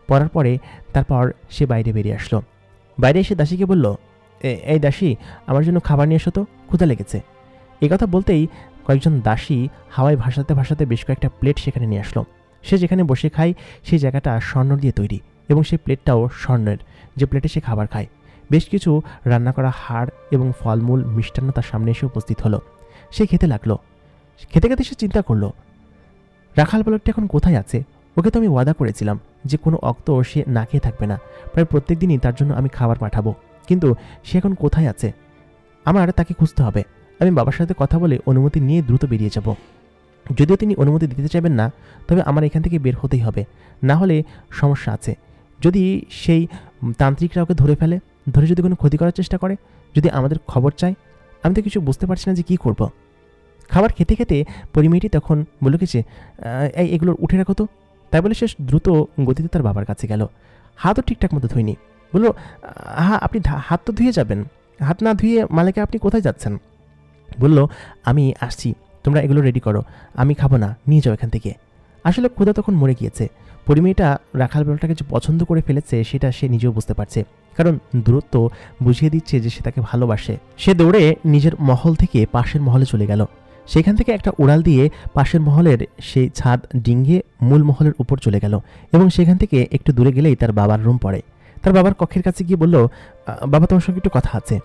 পরার পরে তারপর সে বাইরে বেরিয়ে আসলো। বাইরে এসে দাসীকে বলল, এই দাসী, আমার জন্য খাবার নিয়ে এসো তো, ক্ষুধা লেগেছে। এই কথা বলতেই কয়েকজন দাসী হাওয়ায় ভাসাতে ভাসাতে বেশ কয়েকটা প্লেট সেখানে নিয়ে আসলো। সে যেখানে বসে খায় সেই জায়গাটা স্বর্ণ দিয়ে তৈরি এবং সেই প্লেটটাও স্বর্ণের, যে প্লেটে সে খাবার খায়। বেশ কিছু রান্না করা হাড় এবং ফলমূল মিষ্টান্ন তার সামনে এসে উপস্থিত হলো। সে খেতে লাগলো। খেতে খেতে সে চিন্তা করলো, রাখাল বালকটা এখন কোথায় আছে? ওকে তো আমি ওয়াদা করেছিলাম যে কোনো অক্ত সে না খেয়ে থাকবে না, প্রায় প্রত্যেক দিনই তার জন্য আমি খাবার পাঠাবো, কিন্তু সে এখন কোথায় আছে? আমার তাকে খুঁজতে হবে। আমি বাবার সাথে কথা বলে অনুমতি নিয়ে দ্রুত বেরিয়ে যাব। যদিও তিনি অনুমতি দিতে চাইবেন না, তবে আমার এখান থেকে বের হতেই হবে, না হলে সমস্যা আছে। যদি সেই তান্ত্রিকরা ওকে ধরে ফেলে, ধরে যদি কোনো ক্ষতি করার চেষ্টা করে, যদি আমাদের খবর চায়, আমি তো কিছু বুঝতে পারছি না যে কী করব। খাবার খেতে খেতে পরিমেয়টি তখন বলল কি যে এগুলো উঠে রাখো তো। তাই বলে সে দ্রুত গতিতে তার বাবার কাছে গেল। হাতও ঠিকঠাক মতো ধুইনি। বলল, হ্যাঁ আপনি হাত তো ধুয়ে যাবেন, হাত না ধুয়ে মালিকা আপনি কোথায় যাচ্ছেন? বলল, আমি আসছি, তোমরা এগুলো রেডি করো, আমি খাবো না, নিয়ে যাও এখান থেকে। আসলে ক্ষুধা তখন মরে গিয়েছে। পরিমেয়টা রাখাল বালকটাকে যে পছন্দ করে ফেলেছে সেটা সে নিজেও বুঝতে পারছে, কারণ দূরত্ব বুঝিয়ে দিচ্ছে যে সে তাকে ভালোবাসে। সে দৌড়ে নিজের মহল থেকে পাশের মহলে চলে গেল। সেখান থেকে একটা উড়াল দিয়ে পাশের মহলের সেই ছাদ ডিঙ্গে মূল মহলের উপর চলে গেল এবং সেখান থেকে একটু দূরে গেলেই তার বাবার রুম পড়ে। তার বাবার কক্ষের কাছে গিয়ে বলল, বাবা তোমার সঙ্গে একটু কথা আছে।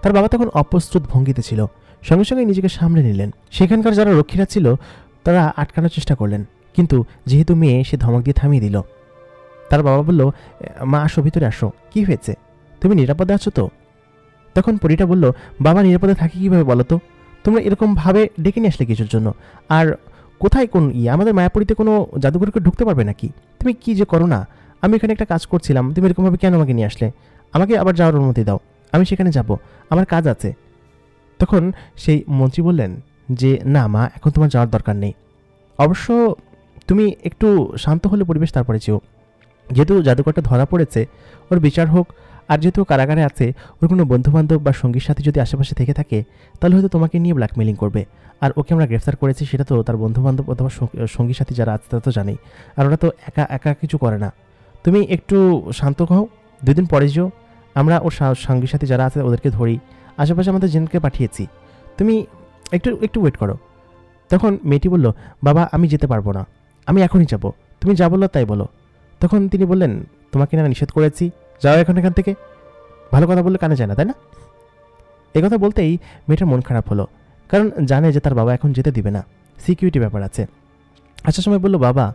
তার বাবা তখন অপ্রস্তুত ভঙ্গিতে ছিল, সঙ্গে সঙ্গে নিজেকে সামলে নিলেন। সেখানকার যারা রক্ষীরা ছিল তারা আটকানোর চেষ্টা করলেন, কিন্তু যেহেতু মেয়ে, সে ধমক দিয়ে থামিয়ে দিল। তার বাবা বলল, মা আসো, ভিতরে আসো, কি হয়েছে, তুমি নিরাপদে আছো তো? তখন পরীটা বলল, বাবা নিরাপদে থাকি কীভাবে বলো তো? তোমরা এরকমভাবে ডেকে নিয়ে আসলে কিছুর জন্য? আর কোথায় কোন আমাদের মায়াপুরীতে কোনো জাদুঘরকে ঢুকতে পারবে নাকি? তুমি কি যে করো না, আমি এখানে একটা কাজ করছিলাম, তুমি এরকমভাবে কেন আমাকে নিয়ে আসলে? আমাকে আবার যাওয়ার অনুমতি দাও, আমি সেখানে যাব, আমার কাজ আছে। তখন সেই মন্ত্রী বললেন যে, না মা, এখন তোমার যাওয়ার দরকার নেই। অবশ্য তুমি একটু শান্ত হলে পরিবেশ তারপরে যেও। যেহেতু জাদুকরটা ধরা পড়েছে, ওর বিচার হোক। আর যেহেতু কারাগারে আছে, ওর কোনো বন্ধুবান্ধব বা সঙ্গীর সাথে যদি আশেপাশে থেকে থাকে, তাহলে হয়তো তোমাকে নিয়ে ব্ল্যাকমেলিং করবে। আর ওকে আমরা গ্রেফতার করেছি, সেটা তো তার বন্ধুবান্ধব অথবা সঙ্গী সাথী যারা আছে তারা তো জানেই। আর ওরা তো একা একা কিছু করে না। তুমি একটু শান্ত হও, 2 দিন পরে যেও, আমরা ওর সঙ্গী সাথী যারা আছে ওদেরকে ধরি। আশেপাশে আমাদের জেনকে পাঠিয়েছি, তুমি একটু একটু ওয়েট করো। তখন মেয়েটি বলল, বাবা আমি যেতে পারবো না, আমি এখনই যাব, তুমি যা বললো তাই বলো। তখন তিনি বললেন, তোমাকে না নিষেধ করেছি, যাও এখন এখান থেকে। ভালো কথা বললে কানে যায় না, তাই না? এ কথা বলতেই মেয়েটার মন খারাপ হলো। কারণ জানে যে তার বাবা এখন যেতে দিবে না, সিকিউরিটি ব্যাপার আছে। আসার সময় বলল, বাবা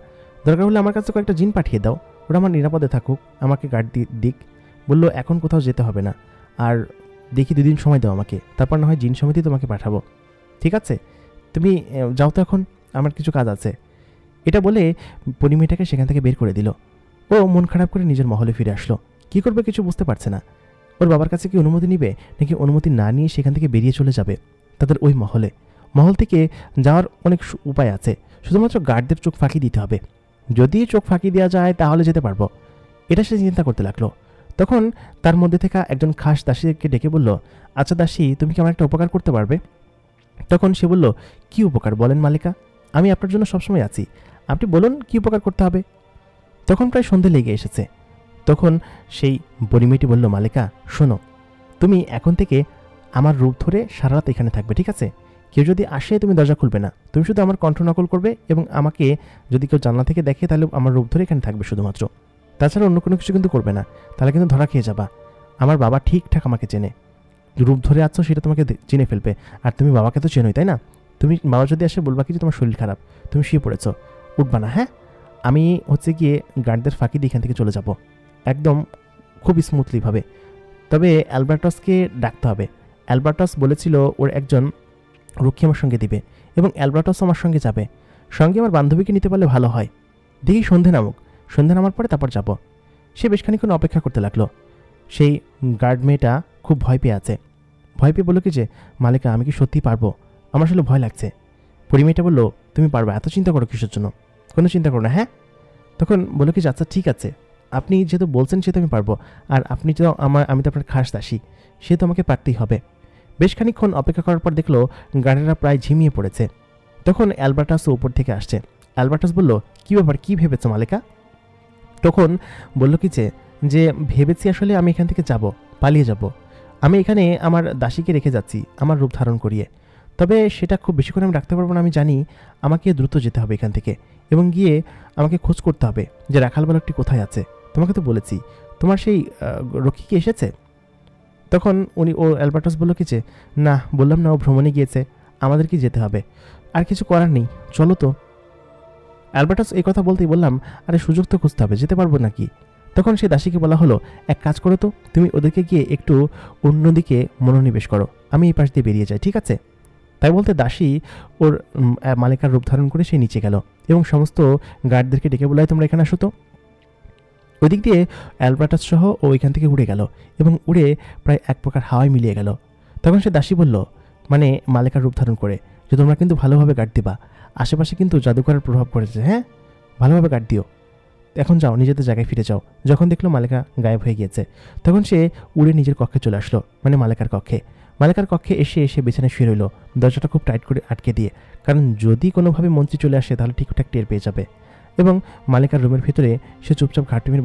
দরকার হলে আমার কাছে কয়েকটা জিন পাঠিয়ে দাও, ওরা আমার নিরাপদে থাকুক, আমাকে গার্ড দিক। বলল এখন কোথাও যেতে হবে না, আর দেখি 2 দিন সময় দাও আমাকে, তারপর না হয় জিন সমিতি তোমাকে পাঠাবো। ঠিক আছে, তুমি যাও তো, এখন আমার কিছু কাজ আছে। এটা বলে পরিমেয়েটাকে সেখান থেকে বের করে দিল। ও মন খারাপ করে নিজের মহলে ফিরে আসলো। কি করবে কিছু বুঝতে পারছে না। ওর বাবার কাছে কি অনুমতি নিবে, নাকি অনুমতি না নিয়ে সেখান থেকে বেরিয়ে চলে যাবে তাদের ওই মহল থেকে যাওয়ার অনেক উপায় আছে, শুধুমাত্র গার্ডদের চোখ ফাঁকি দিতে হবে। যদি চোখ ফাঁকি দেওয়া যায় তাহলে যেতে পারবো, এটা সে চিন্তা করতে লাগলো। তখন তার মধ্যে থেকে একজন খাস দাসীকে ডেকে বলল, আচ্ছা দাসী, তুমি কি আমার একটা উপকার করতে পারবে? তখন সে বলল, কি উপকার বলেন মালিকা, আমি আপনার জন্য সবসময় আছি, আপনি বলুন কি উপকার করতে হবে। তখন প্রায় সন্ধে লেগে এসেছে। তখন সেই বনিমেয়েটি বলল, মালিকা শোনো, তুমি এখন থেকে আমার রূপ ধরে সারা রাত এখানে থাকবে, ঠিক আছে? কেউ যদি আসে তুমি দরজা খুলবে না, তুমি শুধু আমার কণ্ঠ নকল করবে, এবং আমাকে যদি কেউ জানলা থেকে দেখে তাহলে আমার রূপ ধরে এখানে থাকবে শুধুমাত্র, তাছাড়া অন্য কোনো কিছু কিন্তু করবে না, তাহলে কিন্তু ধরা খেয়ে যাবা। আমার বাবা ঠিকঠাক আমাকে চেনে, রূপ ধরে আছো সেটা তোমাকে চিনে ফেলবে, আর তুমি বাবাকে তো চেনোই, তাই না? তুমি বাবা যদি আসে বলবা কি যে তোমার শরীর খারাপ, তুমি শুয়ে পড়েছো, উঠবা না, হ্যাঁ? আমি গিয়ে গার্ডদের ফাঁকি দিয়ে এখান থেকে চলে যাব, একদম খুব স্মুথলিভাবে। তবে অ্যালবার্টাসকে ডাকতে হবে। অ্যালবার্টাস বলেছিল ওর একজন রক্ষী আমার সঙ্গে দিবে, এবং অ্যালবার্টাস আমার সঙ্গে যাবে। সঙ্গে আমার বান্ধবীকে নিতে পারলে ভালো হয়। দেখি সন্ধে নামার পরে তারপর যাব। সে বেশ খানিক্ষণ অপেক্ষা করতে লাগলো। সেই গার্ড মেয়েটা খুব ভয় পেয়ে আছে। ভয় পেয়ে বলল কি যে, মালিকা আমি কি সত্যিই পারবো? আমার আসলে ভয় লাগছে। পরিমেয়েটা বলল, তুমি পারবে, এত চিন্তা করো কিসের জন্য? কোনো চিন্তা করো না, হ্যাঁ? তখন বলল কি যে, আচ্ছা ঠিক আছে, আপনি যেহেতু বলছেন সেহেতু আমি পারবো, আর আপনি তো আমি তো আপনার খাস দাসী, সে তো আমাকে পারতেই হবে। বেশ খানিক্ষণ অপেক্ষা করার পর দেখলো গার্ডেরা প্রায় ঝিমিয়ে পড়েছে। তখন অ্যালবার্টাসও উপর থেকে আসছে। অ্যালবার্টাস বলল, কী ব্যাপার, কী ভেবেছো মালিকা? তখন বলল কি যে ভেবেছি আসলে আমি এখান থেকে যাব, পালিয়ে যাব। আমি এখানে আমার দাসীকে রেখে যাচ্ছি আমার রূপ ধারণ করিয়ে। তবে সেটা খুব বেশিক্ষণ আমি রাখতে পারবো না, আমি জানি। আমাকে দ্রুত যেতে হবে এখান থেকে, এবং গিয়ে আমাকে খোঁজ করতে হবে যে রাখাল বালকটি কোথায় আছে। তোমাকে তো বলেছি, তোমার সেই রক্ষী কি এসেছে? তখন ও অ্যালবার্টাস বলল কি যে, না বললাম না, ও ভ্রমণে গিয়েছে, আমাদের কি যেতে হবে, আর কিছু করার নেই, চলো তো। অ্যালবার্টাস এই কথা বলতেই বললাম, আরে সুযোগ তো খুঁজতে হবে, যেতে পারবো নাকি? তখন সেই দাসীকে বলা হলো, এক কাজ করো তো, তুমি ওদেরকে গিয়ে একটু অন্যদিকে মনোনিবেশ করো, আমি এই পাশ দিয়ে বেরিয়ে যাই, ঠিক আছে? তাই বলতে দাসী ওর মালিকার রূপ ধারণ করে সে নিচে গেল, এবং সমস্ত গার্ডদেরকে ডেকে বলল, তোমরা এখানে আসো তো। ওই দিক দিয়ে অ্যালবার্টাস সহ ও ওইখান থেকে উড়ে গেল, এবং উড়ে প্রায় এক প্রকার হাওয়ায় মিলিয়ে গেল। তখন সে দাসী বলল, মানে মালিকার রূপ ধারণ করে, যে তোমরা কিন্তু ভালোভাবে গার্ড দিবা, আশেপাশে কিন্তু জাদুকরের প্রভাব পড়েছে, হ্যাঁ? ভালোভাবে গার্ড দিও। এখন যাও, নিজেদের জায়গায় ফিরে যাও। যখন দেখলো মালিকা গায়েব হয়ে গিয়েছে, তখন সে উড়ে নিজের কক্ষে চলে আসলো, মানে মালিকার কক্ষে। মালিকার কক্ষে এসে বিছানায় শুয়ে রইল, দরজাটা খুব টাইট করে আটকে দিয়ে, কারণ যদি কোনোভাবে মন্ত্রী চলে আসে তাহলে ঠিকঠাক টের পেয়ে যাবে। এবং মালিকার রুমের ভিতরে সে চুপচাপ ঘাটটি মেরে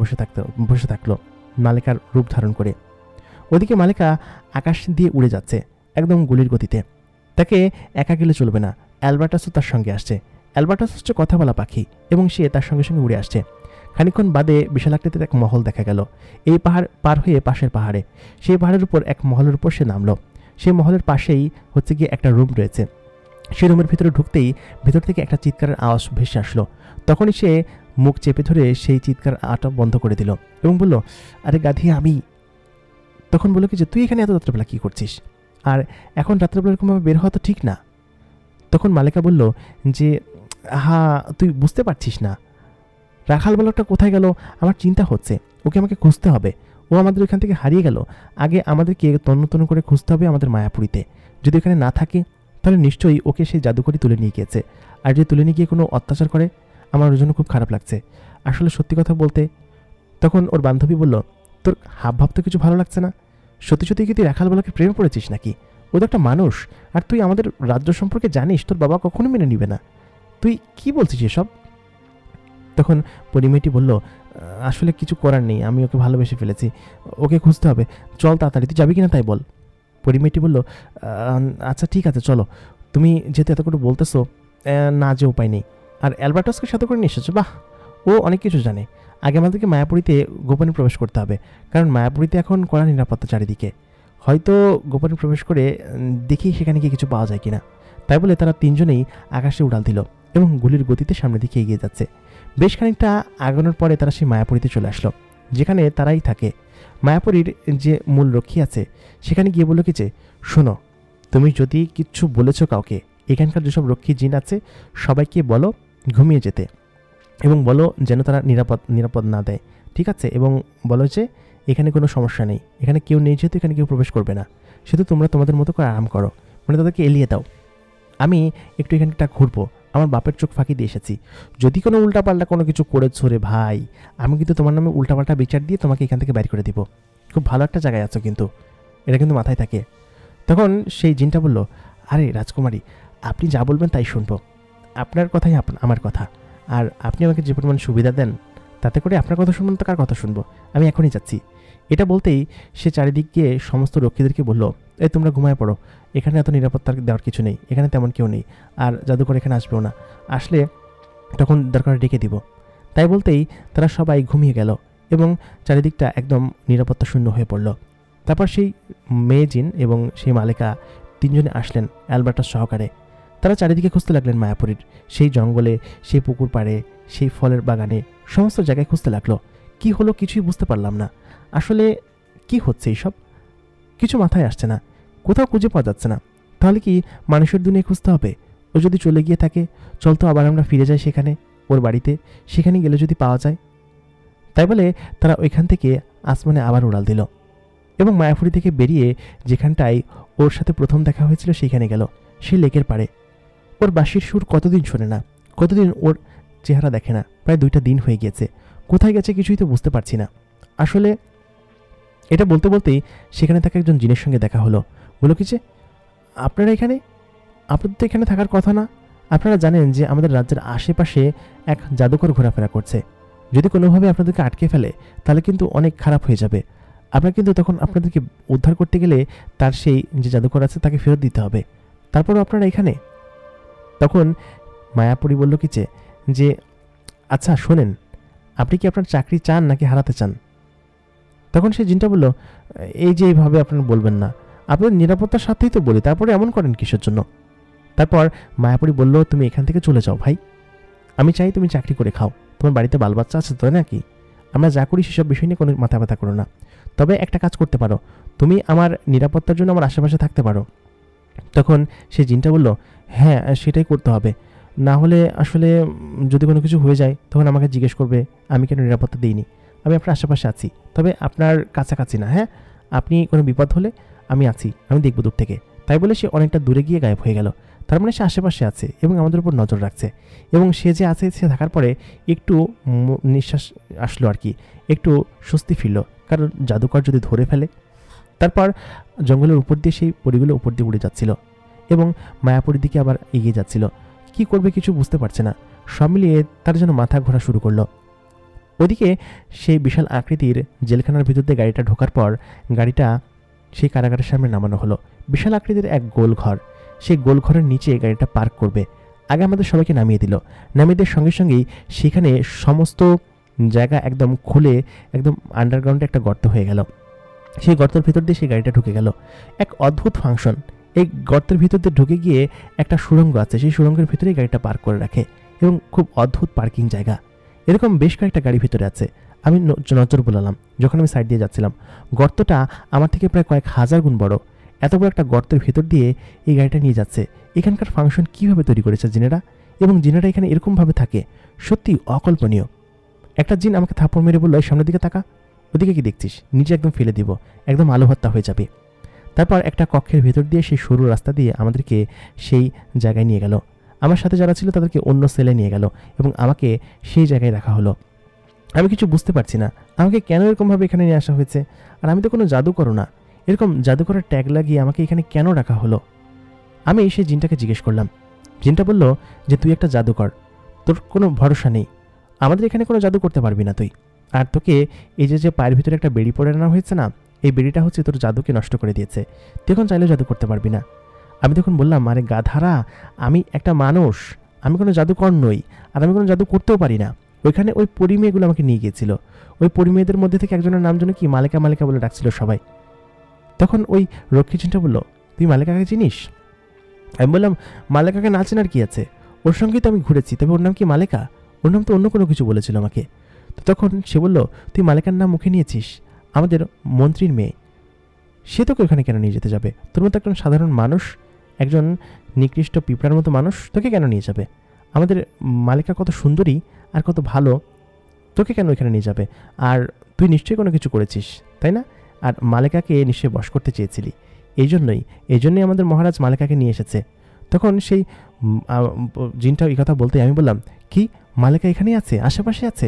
বসে থাকলো মালিকার রূপ ধারণ করে। ওদিকে মালিকা আকাশ দিয়ে উড়ে যাচ্ছে একদম গুলির গতিতে। তাকে একা গেলে চলবে না, অ্যালবার্টাসও তার সঙ্গে আসছে। অ্যালবার্টাস হচ্ছে কথা বলা পাখি, এবং সে তার সঙ্গে সঙ্গে উড়ে আসছে। খানিকক্ষণ বাদে বিশাল আকৃতির এক মহল দেখা গেল, এই পাহাড় পার হয়ে পাশের পাহাড়ে। সেই পাহাড়ের উপর এক মহলের উপর সে নামলো। সেই মহলের পাশেই গিয়ে একটা রুম রয়েছে। সেই রুমের ভিতরে ঢুকতেই ভেতর থেকে একটা চিৎকারের আওয়াজ ভেসে আসলো। তখনই সে মুখ চেপে ধরে সেই চিৎকার আটা বন্ধ করে দিল, এবং বলল, আরে গাধি আমি। তখন বলল কি যে, তুই এখানে এত রাত্রেবেলা কী করছিস? আর এখন রাত্রেবেলা এরকমভাবে বের হওয়া তো ঠিক না। তখন মালিকা বলল যে, তুই বুঝতে পারছিস না, রাখাল বালকটা কোথায় গেল? আমার চিন্তা হচ্ছে, ওকে আমাকে খুঁজতে হবে। ও আমাদের ওইখান থেকে হারিয়ে গেল। আগে আমাদেরকে তন্ন করে খুঁজতে হবে আমাদের মায়াপুরীতে। যদি এখানে না থাকে তাহলে নিশ্চয়ই ওকে সেই জাদুকরি তুলে নিয়ে গিয়েছে। আর যদি তুলে নিয়ে গিয়ে কোনো অত্যাচার করে, আমার ওর জন্য খুব খারাপ লাগছে আসলে, সত্যি কথা বলতে। তখন ওর বান্ধবী বলল, তোর হাবভাব তো কিছু ভালো লাগছে না। সত্যি সত্যি কি তুই রাখাল বালকের প্রেমে পড়েছিস নাকি? ও তো একটা মানুষ, আর তুই আমাদের রাজ্য সম্পর্কে জানিস, তোর বাবা কখনো মেনে নিবে না। তুই কি বলছিস এসব? তখন পরিমেয়েটি বলল, আসলে কিছু করার নেই, আমি ওকে ভালোবেসে ফেলেছি, ওকে খুঁজতে হবে, চল তাড়াতাড়ি, তুই যাবি কিনা তাই বল। পরিমেয়েটি বলল, আচ্ছা ঠিক আছে চলো, তুমি যেহেতু এত করে বলতেছো, না যে উপায় নেই। আর অ্যালবার্টাসকে সাথে করে নিয়ে এসেছো, বাহ, ও অনেক কিছু জানে। আগে আমাদেরকে মায়াপুরীতে গোপনে প্রবেশ করতে হবে, কারণ মায়াপুরীতে এখন কড়া নিরাপত্তা চারিদিকে। হয়তো গোপনে প্রবেশ করে দেখি সেখানে গিয়ে কিছু পাওয়া যায় কিনা। তাই বলে তারা তিনজনেই আকাশে উড়াল দিল এবং গুলির গতিতে সামনের দিকে এগিয়ে যাচ্ছে। বেশ খানিকটা আগানোর পরে তারা সেই মায়াপুরীতে চলে আসলো, যেখানে তারাই থাকে। মায়াপুরীর যে মূল রক্ষী আছে সেখানে গিয়ে বলল কি যে, শোনো, তুমি যদি কিচ্ছু বলেছ কাউকে, এখানকার যেসব রক্ষী জিন আছে সবাইকে বলো ঘুমিয়ে যেতে, এবং বলো যেন তারা নিরাপদ না দেয়, ঠিক আছে? এবং বলো যে এখানে কোনো সমস্যা নেই, এখানে কেউ নেই, যেহেতু এখানে কেউ প্রবেশ করবে না, শুধু তোমরা তোমাদের মতো করে আরাম করো, মানে তাদেরকে এলিয়ে দাও। আমি একটু এখানটা ঘুরবো, আমার বাপের চোখ ফাঁকি দিয়ে এসেছি, যদি কোনো উল্টাপাল্টা কোনো কিছু করেছো রে ভাই, আমি কিন্তু তোমার নামে উল্টাপাল্টা বিচার দিয়ে তোমাকে এখান থেকে বাইর করে দিব। খুব ভালো একটা জায়গায় আছো কিন্তু, এটা কিন্তু মাথায় থাকে। তখন সেই জিনটা বলল, আরে রাজকুমারী, আপনি যা বলবেন তাই শুনবো, আপনার কথাই আমার কথা, আর আপনি আমাকে যে পরিমাণ সুবিধা দেন তাতে করে আপনার কথা শুনবেন তো কার কথা শুনবো, আমি এখনই যাচ্ছি। এটা বলতেই সে চারিদিক গিয়ে সমস্ত রক্ষীদেরকে বলল, এই তোমরা ঘুমায় পড়ো, এখানে এত নিরাপত্তা দেওয়ার কিছু নেই, এখানে তেমন কেউ নেই, আর জাদুকর এখানে আসবেও না, আসলে তখন দরকার ডেকে দিব। তাই বলতেই তারা সবাই ঘুমিয়ে গেল এবং চারিদিকটা একদম নিরাপত্তা শূন্য হয়ে পড়ল। তারপর সেই মেয়ে জিন এবং সেই মালিকা তিনজনে আসলেন অ্যালবার্টাস সহকারে। তারা চারিদিকে খুঁজতে লাগলেন মায়াপুরীর, সেই জঙ্গলে, সেই পুকুর পাড়ে, সেই ফলের বাগানে, সমস্ত জায়গায় খুঁজতে লাগলো। কি হলো কিছুই বুঝতে পারলাম না, আসলে কি হচ্ছে এইসব, কিছু মাথায় আসছে না, কোথাও খুঁজে পাওয়া যাচ্ছে না। তাহলে কি মানুষের দুনিয়ায় খুঁজতে হবে? ও যদি চলে গিয়ে থাকে, চলতো আবার আমরা ফিরে যাই সেখানে, ওর বাড়িতে, সেখানে গেলে যদি পাওয়া যায়। তাই বলে তারা ওইখান থেকে আসমানে আবার উড়াল দিল এবং মায়াপুরী থেকে বেরিয়ে যেখানটায় ওর সাথে প্রথম দেখা হয়েছিল সেইখানে গেল, সেই লেকের পাড়ে। ওর বাঁশির সুর কতদিন শোনে না, কতদিন ওর চেহারা দেখে না, প্রায় 2টা দিন হয়ে গেছে, কোথায় গেছে কিছুই তো বুঝতে পারছি না। আসলে এটা বলতে বলতেই সেখানে থাকা একজন জিনের সঙ্গে দেখা হলো। বলো কি যে, আপনারা এখানে, আপনাদের তো এখানে থাকার কথা না, আপনারা জানেন যে আমাদের রাজ্যের আশেপাশে এক জাদুকর ঘোরাফেরা করছে, যদি কোনোভাবে আপনাদেরকে আটকে ফেলে তাহলে কিন্তু অনেক খারাপ হয়ে যাবে। আপনারা কিন্তু তখন আপনাদেরকে উদ্ধার করতে গেলে তার সেই যে জাদুকর আছে তাকে ফেরত দিতে হবে, তারপরও আপনারা এখানে। তখন মায়াপুরী বলল কি যে আচ্ছা শোনেন, আপনি কি আপনার চাকরি চান নাকি হারাতে চান? তখন সেই জিনটা বলল, এই যে এইভাবে আপনারা বলবেন না, আপনাদের নিরাপত্তার সাথেই তো বলি, তারপরে এমন করেন কিসের জন্য? তারপর মায়াপুরী বলল, তুমি এখান থেকে চলে যাও ভাই, আমি চাই তুমি চাকরি করে খাও, তোমার বাড়িতে বাল বাচ্চা আছে তো নাকি, আমরা যা করি সেসব বিষয় নিয়ে কোনো মাথা ব্যথা করো না। তবে একটা কাজ করতে পারো, তুমি আমার নিরাপত্তার জন্য আমার আশেপাশে থাকতে পারো। তখন সেই জিনটা বলল, হ্যাঁ সেটাই করতে হবে, না হলে আসলে যদি কোনো কিছু হয়ে যায় তখন আমাকে জিজ্ঞেস করবে আমি কেন নিরাপত্তা দিইনি। আমি আপনার আশেপাশে আছি, তবে আপনার কাছাকাছি না, হ্যাঁ আপনি কোনো বিপদ হলে আমি আছি, আমি দেখব দূর থেকে। তাই বলে সে অনেকটা দূরে গিয়ে গায়েব হয়ে গেল। তার মানে সে আশেপাশে আছে এবং আমাদের উপর নজর রাখছে, এবং সে যে আছে সে থাকার পরে একটু নিঃশ্বাস আসলো আর কি, একটু স্বস্তি ফিরল, কারণ জাদুকর যদি ধরে ফেলে। তারপর জঙ্গলের উপর দিয়ে সেই পরিগুলো উপর দিয়ে উড়ে যাচ্ছিল এবং মায়াপুরীর দিকে আবার এগিয়ে যাচ্ছিল। কি করবে কিছু বুঝতে পারছে না, সব মিলিয়ে তার যেন মাথা ঘোরা শুরু করলো। ওদিকে সেই বিশাল আকৃতির জেলখানার ভিতর দিয়ে গাড়িটা ঢোকার পর গাড়িটা সেই কারাগারের সামনে নামানো হলো। বিশাল আকৃতির এক গোল ঘর, সেই গোল ঘরের নিচে গাড়িটা পার্ক করবে। আগে আমাদের সবাইকে নামিয়ে দিল, নামিয়ে দেওয়ার সঙ্গে সঙ্গেই সেখানে সমস্ত জায়গা একদম খুলে একদম আন্ডারগ্রাউন্ডে একটা গর্ত হয়ে গেল। সেই গর্তের ভিতর দিয়ে সেই গাড়িটা ঢুকে গেল। এক অদ্ভুত ফাংশন, এই গর্তের ভিতর দিয়ে ঢুকে গিয়ে একটা সুড়ঙ্গ আছে, সেই সুড়ঙ্গের ভিতরেই গাড়িটা পার্ক করে রাখে এবং খুব অদ্ভুত পার্কিং জায়গা। এরকম বেশ কয়েকটা গাড়ি ভিতরে আছে। আমি নজর বোলালাম যখন আমি সাইড দিয়ে যাচ্ছিলাম, গর্তটা আমার থেকে প্রায় কয়েক হাজার গুণ বড়। এত বড় একটা গর্তের ভিতর দিয়ে এই গাড়িটা নিয়ে যাচ্ছে। এখানকার ফাংশন কীভাবে তৈরি করেছে জিনেরা, এবং জিনেরা এখানে এরকমভাবে থাকে, সত্যি অকল্পনীয়। একটা জিন আমাকে থাপ্পড় মেরে বলল, সামনের দিকে তাকা, ওদিকে কি দেখছিস, নিচে একদম ফেলে দিব, একদম আলো ভর্তা হয়ে যাবে। তারপর একটা কক্ষের ভেতর দিয়ে সেই সরু রাস্তা দিয়ে আমাদেরকে সেই জায়গায় নিয়ে গেল। আমার সাথে যারা ছিল তাদেরকে অন্য সেলে নিয়ে গেল এবং আমাকে সেই জায়গায় রাখা হলো। আমি কিছু বুঝতে পারছি না আমাকে কেন এরকমভাবে এখানে নিয়ে আসা হয়েছে, আর আমি তো কোনো জাদুকরও না, এরকম জাদুকরের ট্যাগ লাগিয়ে আমাকে এখানে কেন রাখা হলো। আমি সেই জিনটাকে জিজ্ঞেস করলাম। জিনটা বলল যে তুই একটা জাদুকর, তোর কোনো ভরসা নেই, আমাদের এখানে কোনো জাদু করতে পারবি না তুই। আর তোকে এই যে পায়ের ভিতরে একটা বেড়ি পরে আনা হয়েছে না, এই বেড়িটা হচ্ছে তোর জাদুকে নষ্ট করে দিয়েছে, তুই এখন চাইলেও জাদু করতে পারবি না। আমি তখন বললাম, আরে গাধারা, আমি একটা মানুষ, আমি কোনো জাদুকর নই, আর আমি কোনো জাদু করতেও পারি না। ওইখানে ওই পরিমেয়েগুলো আমাকে নিয়ে গিয়েছিল, ওই পরিমেয়েদের মধ্যে থেকে একজনের নাম যেন কি মালিকা মালিকা বলে ডাকছিল সবাই। তখন ওই রক্ষী জিনটা বলল, তুই মালিকাকে চিনিস? আমি বললাম, মালেকাকে না চেনার কি আছে, ওর সঙ্গেই তো আমি ঘুরেছি, তবে ওর নাম কি মালেকা? ওর নাম তো অন্য কোনো কিছু বলেছিল আমাকে। তো তখন সে বলল, তুই মালেকার নাম মুখে নিয়েছিস, আমাদের মন্ত্রীর মেয়ে, সে তোকে ওখানে কেন নিয়ে যেতে যাবে? তোর মতো একজন সাধারণ মানুষ, একজন নিকৃষ্ট পিঁপড়ার মতো মানুষ তোকে কেন নিয়ে যাবে? আমাদের মালেকা কত সুন্দরী আর কত ভালো, তোকে কেন এখানে নিয়ে যাবে? আর তুই নিশ্চয়ই কোনো কিছু করেছিস, তাই না? আর মালেকাকে নিশ্চয়ই বশ করতে চেয়েছিলি, এই জন্যই আমাদের মহারাজ মালেকাকে নিয়ে এসেছে। তখন সেই জিনটা এই কথা বলতে আমি বললাম, কি মালেকা এখানেই আছে, আশেপাশে আছে?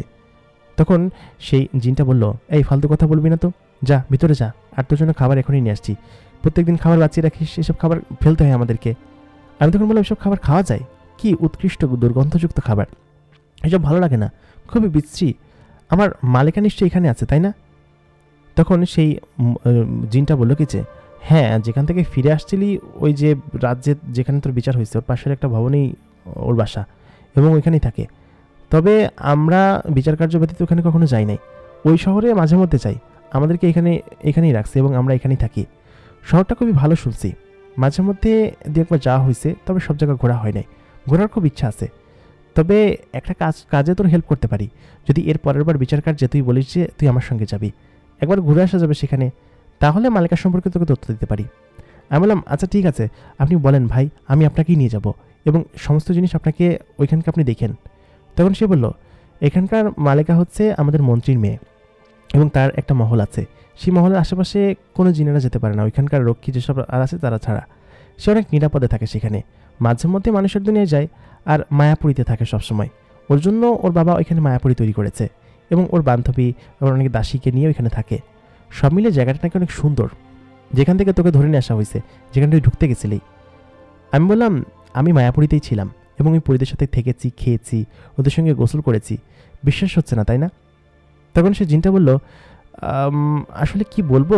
তখন সেই জিনটা বলল, এই ফালতু কথা বলবি না তো, যা ভিতরে যা, আর তোর জন্য খাবার এখনই নিয়ে আসছি। প্রত্যেকদিন খাবার বাঁচিয়ে রাখিস, এসব খাবার ফেলতে হয় আমাদেরকে। আমি তখন বললাম, এসব খাবার খাওয়া যায়? কি উৎকৃষ্ট দুর্গন্ধযুক্ত খাবার, এসব ভালো লাগে না, খুবই বিশ্রী। আমার মালিকা নিশ্চয়ই এখানে আছে, তাই না? তখন সেই জিনটা বলল কি যে, হ্যাঁ, যেখান থেকে ফিরে আসছিলি ওই যে রাজ্যে যেখানে তোর বিচার হয়েছে ওর পাশের একটা ভবনেই ওর বাসা, এবং ওইখানেই থাকে। তবে আমরা বিচার কার্য ব্যতীত ওখানে কখনো যাই নাই, ওই শহরে মাঝে মধ্যে যাই, আমাদেরকে এখানেই রাখছে এবং আমরা এখানেই থাকি। শহরটা খুবই ভালো শুনছি, মাঝে মধ্যে দু একবার যাওয়া হয়েছে, তবে সব জায়গায় ঘোরা হয় নাই। ঘোরার খুব ইচ্ছা আছে, তবে একটা কাজে তোর হেল্প করতে পারি। যদি এর পরের বার বিচার কার্যে তুই বলিস যে তুই আমার সঙ্গে যাবি, একবার ঘুরে আসা যাবে সেখানে, তাহলে মালিকা সম্পর্কে তোকে তথ্য দিতে পারি। আমি বললাম, আচ্ছা ঠিক আছে, আপনি বলেন ভাই, আমি আপনাকেই নিয়ে যাব এবং সমস্ত জিনিস আপনাকে ওইখানকে আপনি দেখেন। তখন সে বলল, এখানকার মালিকা হচ্ছে আমাদের মন্ত্রীর মেয়ে এবং তার একটা মহল আছে, সেই মহলের আশেপাশে কোনো জিনেরা যেতে পারে না, ওইখানকার রক্ষী যেসব আর আছে তারা ছাড়া। সে অনেক নিরাপদে থাকে সেখানে, মাঝে মধ্যে মানুষের দুনিয়ায় যায়, আর মায়াপুরীতে থাকে সবসময়। ওর জন্য ওর বাবা ওইখানে মায়াপুরী তৈরি করেছে এবং ওর বান্ধবী ওর অনেক দাসীকে নিয়ে ওইখানে থাকে। সব মিলে জায়গাটা নাকি অনেক সুন্দর, যেখান থেকে তোকে ধরে নিয়ে আসা হয়েছে, যেখানে তুই ঢুকতে গেছিলি। আমি বললাম, আমি মায়াপুরীতেই ছিলাম এবং ওই পরীদের সাথে থেকেছি, খেয়েছি, ওদের সঙ্গে গোসল করেছি, বিশ্বাস হচ্ছে না তাই না? তখন সে জিনটা বলল, আসলে কি বলবো,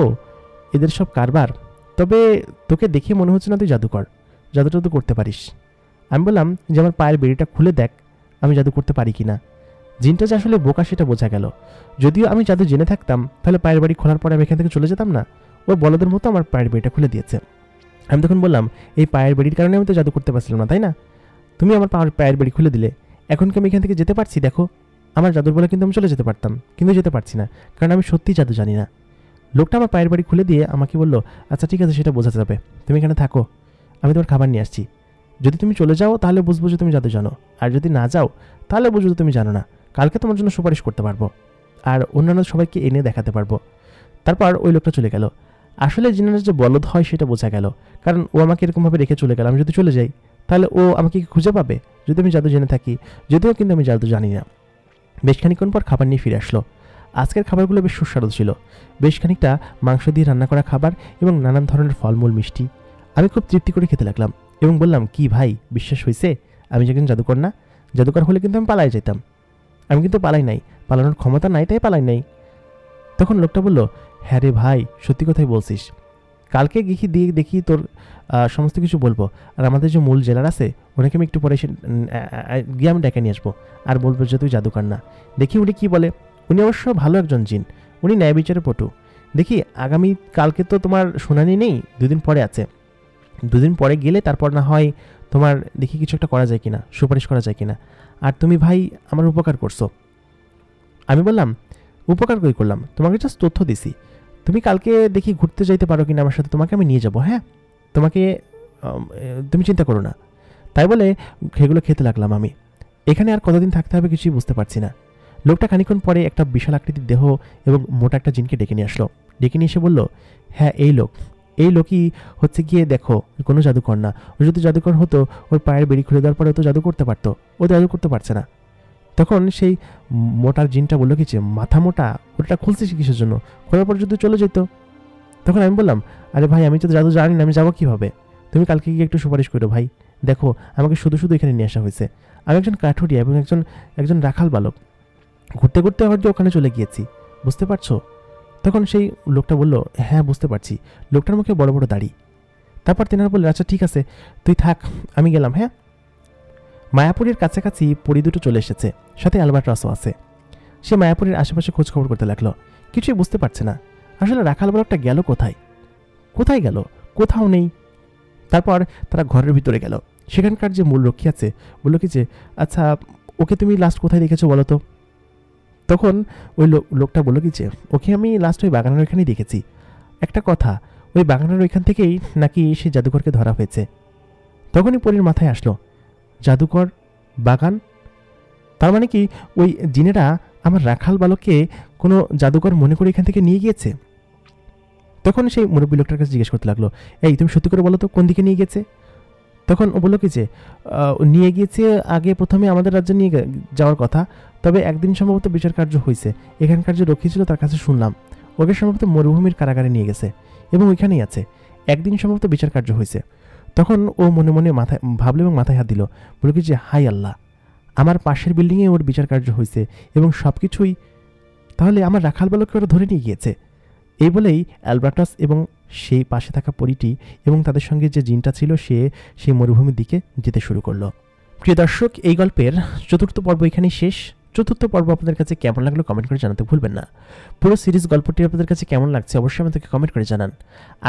এদের সব কারবার, তবে তোকে দেখে মনে হচ্ছে না তুই জাদুকর, জাদুটা তো করতে পারিস। আমি বললাম যে আমার পায়ের বেড়িটা খুলে দেখ, আমি জাদু করতে পারি কি না। জিনটা যে আসলে বোকা সেটা বোঝা গেল, যদিও আমি জাদু জেনে থাকতাম তাহলে পায়ের বাড়ি খোলার পরে আমি এখান থেকে চলে যেতাম না। ও বলদের মতো আমার পায়ের বেড়িটা খুলে দিয়েছে। আমি তখন বললাম, এই পায়ের বেড়ির কারণে আমি তো জাদু করতে পারছিলাম না, তাই না? তুমি আমার পায়ের বেড়ি খুলে দিলে, এখন কি আমি এখান থেকে যেতে পারছি? দেখো, আমার জাদুর বলে কিন্তু আমি চলে যেতে পারতাম, কিন্তু যেতে পারছি না, কারণ আমি সত্যিই জাদু জানি না। লোকটা আমার পায়ের বাড়ি খুলে দিয়ে আমাকে বলল, আচ্ছা ঠিক আছে, সেটা বোঝা যাবে, তুমি এখানে থাকো, আমি তোমার খাবার নিয়ে আসছি। যদি তুমি চলে যাও তাহলে বুঝবো যে তুমি জাদু জানো, আর যদি না যাও তাহলে বুঝবো যে তুমি জানো না। কালকে তোমার জন্য সুপারিশ করতে পারবো আর অন্যান্য সবাইকে এনে দেখাতে পারবো। তারপর ওই লোকটা চলে গেল। আসলে জিনার যে বলদ হয় সেটা বোঝা গেল, কারণ ও আমাকে এরকমভাবে রেখে চলে গেল। আমি যদি চলে যাই তাহলে ও আমাকে খুঁজে পাবে যদি আমি জাদু জেনে থাকি, যদিও কিন্তু আমি জাদু জানি না। বেশ খানিকক্ষণ পর খাবার নিয়ে ফিরে আসলো। আজকের খাবারগুলো বেশ সুস্বাদু ছিল, বেশ খানিকটা মাংস দিয়ে রান্না করা খাবার এবং নানান ধরনের ফলমূল, মিষ্টি। আমি খুব তৃপ্তি করে খেতে লাগলাম এবং বললাম, কি ভাই, বিশ্বাস হয়েছে আমি যে একজন জাদুকর না? জাদুকর হলে কিন্তু আমি পালাই যেতাম, আমি কিন্তু পালাই নাই, পালানোর ক্ষমতা নাই তাই পালাই নাই। তখন লোকটা বলল, হ্যাঁ রে ভাই, সত্যি কথাই বলছিস, কালকে দিয়ে দেখি তোর সমস্ত কিছু বলবো। আর আমাদের যে মূল জেলার আছে ওনাকে আমি একটু পরে গিয়ে আমি ডেকে নিয়ে আসবো আর বলবো যে তুই জাদুকর না। দেখি উনি কি বলে। উনি অবশ্য ভালো একজন জিন, উনি ন্যায় বিচারের পটু। দেখি আগামী কালকে তো তোমার শুনানি নেই, দুদিন পরে আছে, দুদিন পরে গেলে তারপর না হয় তোমার দেখি কিছু একটা করা যায় কিনা, সুপারিশ করা যায় কিনা। আর তুমি ভাই আমার উপকার করছো। আমি বললাম, উপকার কই করলাম, তোমাকে জাস্ট তথ্য দিছি, তুমি কালকে দেখি ঘুরতে যাইতে পারো কিনা আমার সাথে, তোমাকে আমি নিয়ে যাবো। হ্যাঁ, তোমাকে তুমি চিন্তা করো না। তাই বলে সেগুলো খেতে লাগলাম আমি। এখানে আর কতদিন থাকতে হবে কিছুই বুঝতে পারছি না। লোকটা খানিক্ষণ পরে একটা বিশাল আকৃতির দেহ এবং মোটা একটা জিনকে ডেকে নিয়ে আসলো। ডেকে নিয়ে এসে বলল, হ্যাঁ এই লোকই হচ্ছে গিয়ে দেখো কোনো জাদুকর না। ও যদি জাদুকর হতো ওর পায়ের বেড়ি খুলে দেওয়ার পরে ও তো জাদু করতে পারতো, ও তো জাদু করতে পারছে না। তখন সেই মোটার জিনটা বললো কি যে, মাথা মোটা, ওটা খুলছিস কিসের জন্য, খোলার পর যদি চলে যেত। তখন আমি বললাম, আরে ভাই, আমি তো জাদু জানি না, আমি যাবো কীভাবে? তুমি কালকে গিয়ে একটু সুপারিশ করো ভাই। দেখো, আমাকে শুধু শুধু এখানে নিয়ে আসা হয়েছে, আমি একজন কাঠুরিয়া এবং একজন রাখাল বালক, ঘুরতে ঘুরতে হয়তো ওখানে চলে গিয়েছি, বুঝতে পারছো? তখন সেই লোকটা বলল, হ্যাঁ বুঝতে পারছি। লোকটার মুখে বড় বড় দাড়ি। তারপর তেনারা বললেন, আচ্ছা ঠিক আছে, তুই থাক, আমি গেলাম। হ্যাঁ, মায়াপুরের কাছাকাছি পরি দুটো চলে এসেছে, সাথে আলবাট্রাসও আছে। সে মায়াপুরের আশেপাশে খোঁজ খবর করতে লাগলো, কিছুই বুঝতে পারছে না আসলে রাখাল বালকটা গেল কোথায়, কোথায় গেল, কোথাও নেই। তারপর তারা ঘরের ভিতরে গেল। সেখানকার যে মূল রক্ষী আছে বলল কি যে, আচ্ছা ওকে তুমি লাস্ট কোথায় দেখেছো বলো তো? তখন ওই লোকটা বলল কি যে, ওকে আমি লাস্ট ওই বাগানের ওইখানেই দেখেছি। একটা কথা, ওই বাগানের ওইখান থেকেই নাকি সেই জাদুকরকে ধরা হয়েছে। তখনই পরীর মাথায় আসলো, জাদুকর, বাগান, তার মানে কি ওই জিনেরা আমার রাখাল বালককে কোনো জাদুকর মনে করে এখান থেকে নিয়ে গিয়েছে? তখন সেই মুরব্বী লোকটার কাছে জিজ্ঞেস করতে লাগলো, এই তুমি সত্যি করে বলো তো কোন দিকে নিয়ে গেছে? তখন ও বললো কি যে, নিয়ে গিয়েছে আগে প্রথমে আমাদের রাজ্যে নিয়ে যাওয়ার কথা, তবে একদিন সম্ভবত বিচার কার্য হয়েছে। এখানকার যে রক্ষী ছিল তার কাছে শুনলাম ওকে সম্ভবত মরুভূমির কারাগারে নিয়ে গেছে এবং ওইখানেই আছে। একদিন সম্ভবত বিচার কার্য হয়েছে। তখন ও মনে মনে মাথায় ভাবলো এবং মাথায় হাত দিল, বলল কি যে, হাই আল্লাহ, আমার পাশের বিল্ডিংয়ে ওর বিচার কার্য হয়েছে এবং সব কিছুই, তাহলে আমার রাখাল বালককে ওরা ধরে নিয়ে গিয়েছে। এই বলেই অ্যালবার্টাস এবং সেই পাশে থাকা পরীটি এবং তাদের সঙ্গে যে জিনটা ছিল সে সেই মরুভূমির দিকে যেতে শুরু করলো। প্রিয় দর্শক, এই গল্পের 4র্থ পর্ব এখানেই শেষ। 4র্থ পর্ব আপনাদের কাছে কেমন লাগলো কমেন্ট করে জানাতে ভুলবেন না। পুরো সিরিজ গল্পটি আপনাদের কাছে কেমন লাগছে অবশ্যই আমাদেরকে কমেন্ট করে জানান।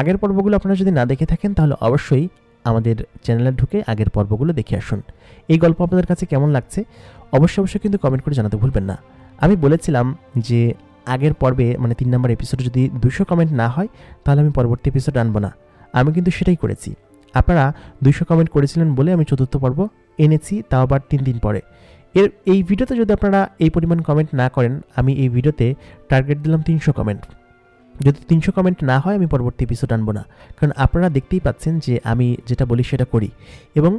আগের পর্বগুলো আপনারা যদি না দেখে থাকেন তাহলে অবশ্যই আমাদের চ্যানেলে ঢুকে আগের পর্বগুলো দেখে আসুন। এই গল্প আপনাদের কাছে কেমন লাগছে অবশ্যই কিন্তু কমেন্ট করে জানাতে ভুলবেন না। আমি বলেছিলাম যে আগের পর্বে মানে 3 নম্বর এপিসোডে যদি 200 কমেন্ট না হয় তাহলে আমি পরবর্তী এপিসোড আনবো না। আমি কিন্তু সেটাই করেছি। আপনারা 200 কমেন্ট করেছিলেন বলে আমি 4র্থ পর্ব এনেছি, তাও আবার 3 দিন পরে। এই ভিডিওতে যদি আপনারা এই পরিমাণ কমেন্ট না করেন, আমি এই ভিডিওতে টার্গেট দিলাম 300 কমেন্ট। যদি 300 কমেন্ট না হয় আমি পরবর্তী এপিসোড আনবো না, কারণ আপনারা দেখতেই পাচ্ছেন যে আমি যেটা বলি সেটা করি। এবং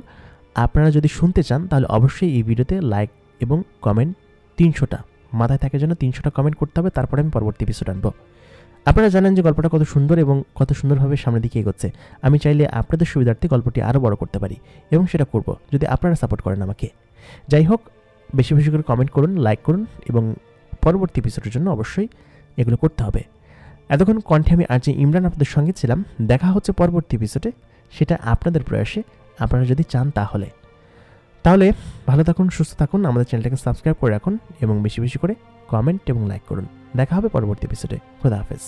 আপনারা যদি শুনতে চান তাহলে অবশ্যই এই ভিডিওতে লাইক এবং কমেন্ট 300টা মাথায় থাকে, যেন 300টা কমেন্ট করতে হবে, তারপরে আমি পরবর্তী এপিসোড আনবো। আপনারা জানেন যে গল্পটা কত সুন্দর এবং কত সুন্দরভাবে সামনের দিকে এগোচ্ছে। আমি চাইলে আপনাদের সুবিধার্থে গল্পটি আরও বড় করতে পারি এবং সেটা করব যদি আপনারা সাপোর্ট করেন আমাকে। যাই হোক, বেশি বেশি করে কমেন্ট করুন, লাইক করুন এবং পরবর্তী এপিসোডের জন্য অবশ্যই এগুলো করতে হবে। এতক্ষণ কণ্ঠে আমি আরজে ইমরান আপনাদের সঙ্গে ছিলাম। দেখা হচ্ছে পরবর্তী এপিসোডে, সেটা আপনাদের প্রয়াসে, আপনারা যদি চান তাহলে ভালো থাকুন, সুস্থ থাকুন, আমাদের চ্যানেলটাকে সাবস্ক্রাইব করে রাখুন এবং বেশি বেশি করে কমেন্ট এবং লাইক করুন। দেখা হবে পরবর্তী এপিসোডে। খোদা হাফেজ।